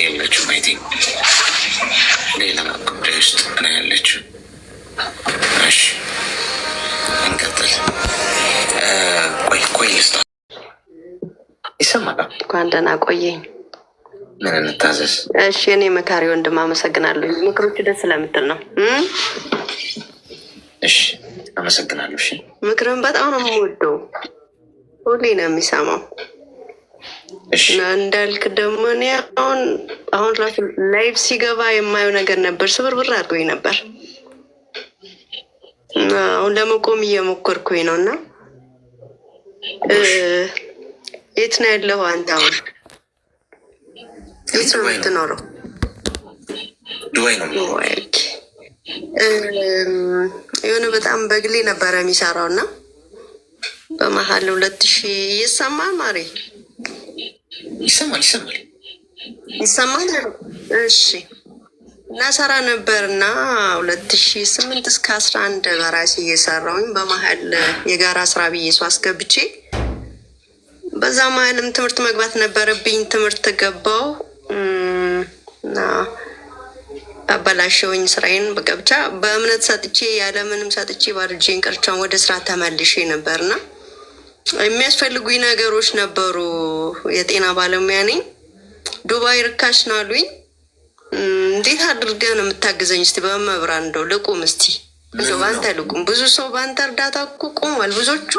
የለችም። አይ ቲንክ ሌላ ጉዳይ ውስጥ ነው ያለችው። እሺ እንቀጥል። ቆይ ልስታ ይሰማል። እንኳን ደህና ቆየኝ። ምን እንታዘዝ? እሺ እኔ መካሪ ወንድም አመሰግናለሁ። ምክሮቹ ደስ ስለምትል ነው። እሺ አመሰግናለሁ። እሺ ምክርን በጣም ነው የምወደው፣ ሁሌ ነው የሚሰማው። እንዳልክ ደግሞ እኔ አሁን ራሱ ላይቭ ሲገባ የማየው ነገር ነበር፣ ስብርብር አድርጎኝ ነበር። አሁን ለመቆም እየሞከርኩኝ ነው። እና የት ነው ያለው አንተ? አሁን የት ነው የምትኖረው? ዱባይ ነው። የሆነ በጣም በግሌ ነበረ የሚሰራው እና በመሀል 2000 ይሰማል ማሬ? ይሰማል። እሺ እና ሰራ ነበር እና 2008 እስከ 11 በራሴ እየሰራውኝ በመሀል የጋራ ስራ ብዬ ሰው አስገብቼ በዛ መሀልም ትምህርት መግባት ነበረብኝ። ትምህርት ገባው እና አበላሸውኝ ስራዬን። በቃ ብቻ በእምነት ሰጥቼ ያለምንም ሰጥቼ ባርጄን ቀርቻን ወደ ስራ ተመልሼ ነበርና የሚያስፈልጉኝ ነገሮች ነበሩ። የጤና ባለሙያ ነኝ። ዱባይ ርካሽ ነው አሉኝ። እንዴት አድርገህ ነው የምታግዘኝ? እስቲ በመብራን እንደው ልቁም፣ እስቲ እንደው ባንተ ልቁም። ብዙ ሰው ባንተ እርዳታ እኮ ቆሟል። ብዙዎቹ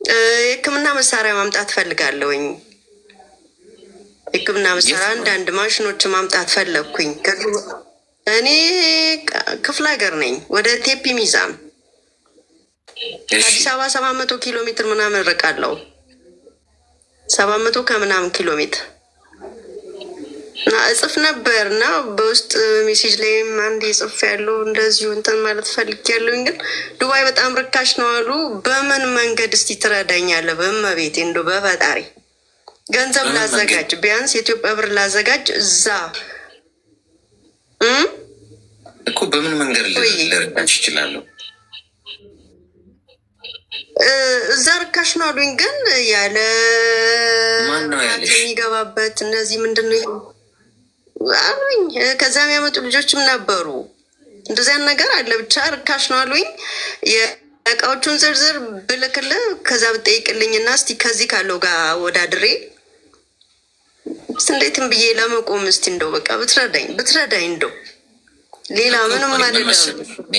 የሕክምና መሳሪያ ማምጣት ፈልጋለሁኝ። የሕክምና መሳሪያ አንዳንድ ማሽኖች ማምጣት ፈለግኩኝ። እኔ ክፍለ ሀገር ነኝ፣ ወደ ቴፒ ሚዛን አዲስ አበባ 700 ኪሎ ሜትር ምናምን ርቃለሁ። 700 ከምናምን ኪሎ ሜትር እና እጽፍ ነበር እና በውስጥ ሜሴጅ ላይም አንድ የጽፍ ያለው እንደዚሁ እንትን ማለት ፈልግ ያለውኝ። ግን ዱባይ በጣም ርካሽ ነው አሉ። በምን መንገድ እስቲ ትረዳኛለህ? በመቤቴ እንደው በፈጣሪ ገንዘብ ላዘጋጅ፣ ቢያንስ የኢትዮጵያ ብር ላዘጋጅ እዛ እኮ። በምን መንገድ ልረዳች ይችላለሁ? እዛ ርካሽ ነው አሉኝ። ግን ያለ የሚገባበት እነዚህ ምንድን ነው አሉኝ። ከዛ የሚያመጡ ልጆችም ነበሩ። እንደዚያን ነገር አለ። ብቻ ርካሽ ነው አሉኝ። የእቃዎቹን ዝርዝር ብልክልህ ከዛ ብጠይቅልኝ እና እስቲ ከዚህ ካለው ጋር ወዳድሬ እንዴትም ብዬ ለመቆም እስቲ እንደው በቃ ብትረዳኝ እንደው ሌላ ምንም አይደለም።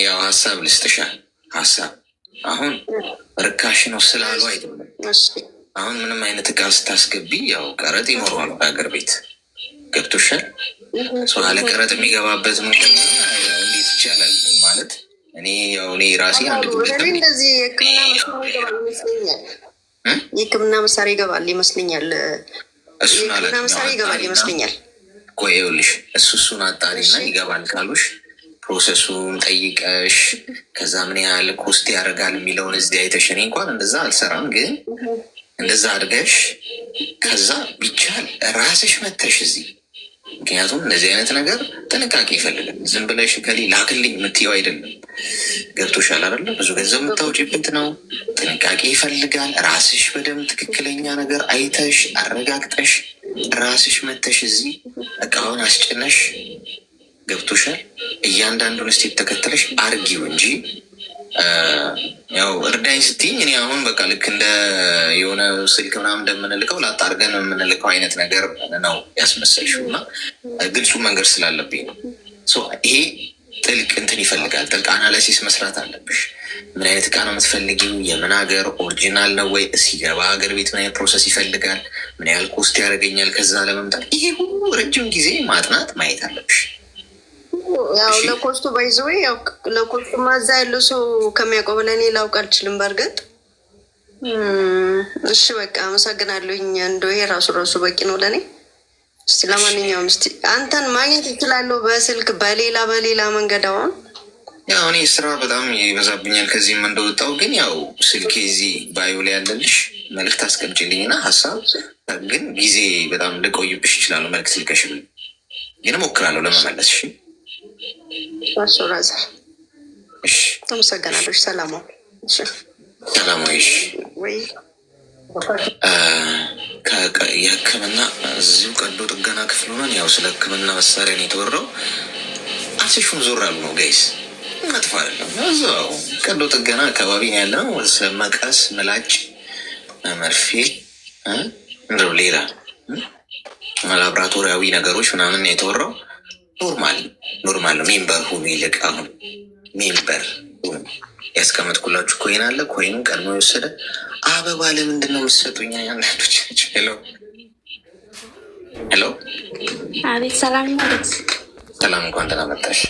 ያው ሀሳብ ልስጥሻል። ሀሳብ አሁን ርካሽ ነው ስላሉ አይደለም። አሁን ምንም አይነት እቃ ስታስገቢ ያው ቀረጥ ይኖረዋል በሀገር ቤት ገብቶሻል። አለቀረጥ የሚገባበት መንገድ እንዴት ይቻላል ማለት እኔ ራሴ እንደዚህ የሕክምና መሳሪያ ይገባል ይመስለኛል። የሕክምና መሳሪያ ይገባል ይመስለኛል። ቆይ ይኸውልሽ እሱን አጣሪና ይገባል ካሉሽ ፕሮሰሱን ጠይቀሽ ከዛ ምን ያህል ኮስት ያደርጋል የሚለውን እዚህ አይተሽ፣ እኔ እንኳን እንደዛ አልሰራም፣ ግን እንደዛ አድርገሽ ከዛ ቢቻል ራስሽ መተሽ እዚህ። ምክንያቱም እንደዚህ አይነት ነገር ጥንቃቄ ይፈልጋል። ዝም ብለሽ ከሌ ላክልኝ የምትየው አይደለም። ገብቶሻል አይደለ? ብዙ ገንዘብ የምታወጪበት ነው። ጥንቃቄ ይፈልጋል። ራስሽ በደንብ ትክክለኛ ነገር አይተሽ አረጋግጠሽ ራስሽ መተሽ እዚህ እቃውን አስጭነሽ፣ ገብቶሻል፣ እያንዳንዱን ስቴፕ ተከተለሽ አርጊው እንጂ ያው እርዳኝ ስትይኝ እኔ አሁን በቃ ልክ እንደ የሆነ ስልክ ምናምን እንደምንልከው ላጣርገን የምንልከው አይነት ነገር ነው ያስመሰልሽው። እና ግልጹ መንገድ ስላለብኝ ነው። ይሄ ጥልቅ እንትን ይፈልጋል። ጥልቅ አናላሲስ መስራት አለብሽ። ምን አይነት እቃ ነው የምትፈልጊው? የምን ሀገር ኦሪጂናል ነው ወይ? ሲገባ ሀገር ቤት ምን አይነት ፕሮሰስ ይፈልጋል? ምን ያህል ኮስት ያደርገኛል? ከዛ ለመምጣት ይሄ ሁሉ ረጅም ጊዜ ማጥናት ማየት አለብሽ። ያው ለኮስቱ ባይዘው ያው ለኮስቱ ማዛ ያለው ሰው ከሚያውቀው በላይ እኔ ላውቅ አልችልም። በእርግጥ እሺ በቃ አመሰግናለሁኝ። እንደው ይሄ ራሱ በቂ ነው ለእኔ። እስቲ ለማንኛውም እስቲ አንተን ማግኘት እችላለሁ በስልክ በሌላ መንገድ? አሁን ያው እኔ ስራ በጣም ይበዛብኛል ከዚህም እንደወጣው፣ ግን ያው ስልኬ እዚህ ባዮ ላይ ያለልሽ መልዕክት አስቀምጪልኝና ሀሳብ ግን ጊዜ በጣም ልቆይብሽ ይችላሉ። መልዕክት ልከሽልኝ ግን እሞክራለሁ ለመመለስ። ራዘር አመሰግናለሁ። ሰላማዊ ወይ የሕክምና እዚሁ ቀዶ ጥገና ክፍል ሆነን ያው ስለ ሕክምና መሳሪያ ነው የተወራው። አስሹም ዞር አሉ ነው ጋይስ፣ መጥፎ አይደለም። እዛው ቀዶ ጥገና አካባቢ ነው ያለ ነው። ስለ መቀስ፣ ምላጭ፣ መርፌ እንደው ሌላ ላብራቶሪያዊ ነገሮች ምናምን የተወራው ኖርማል ነው። ሜምበር ሁኑ። ይልቅ አሁን ሜምበር ያስቀመጥኩላችሁ ኮይን አለ። ኮይኑ ቀድሞ የወሰደ አበባ ለምንድን ነው የምትሰጡኝ? አንዳንዶች ሄሎ፣ አቤት። ሰላም፣ እንኳን ደህና መጣሽ።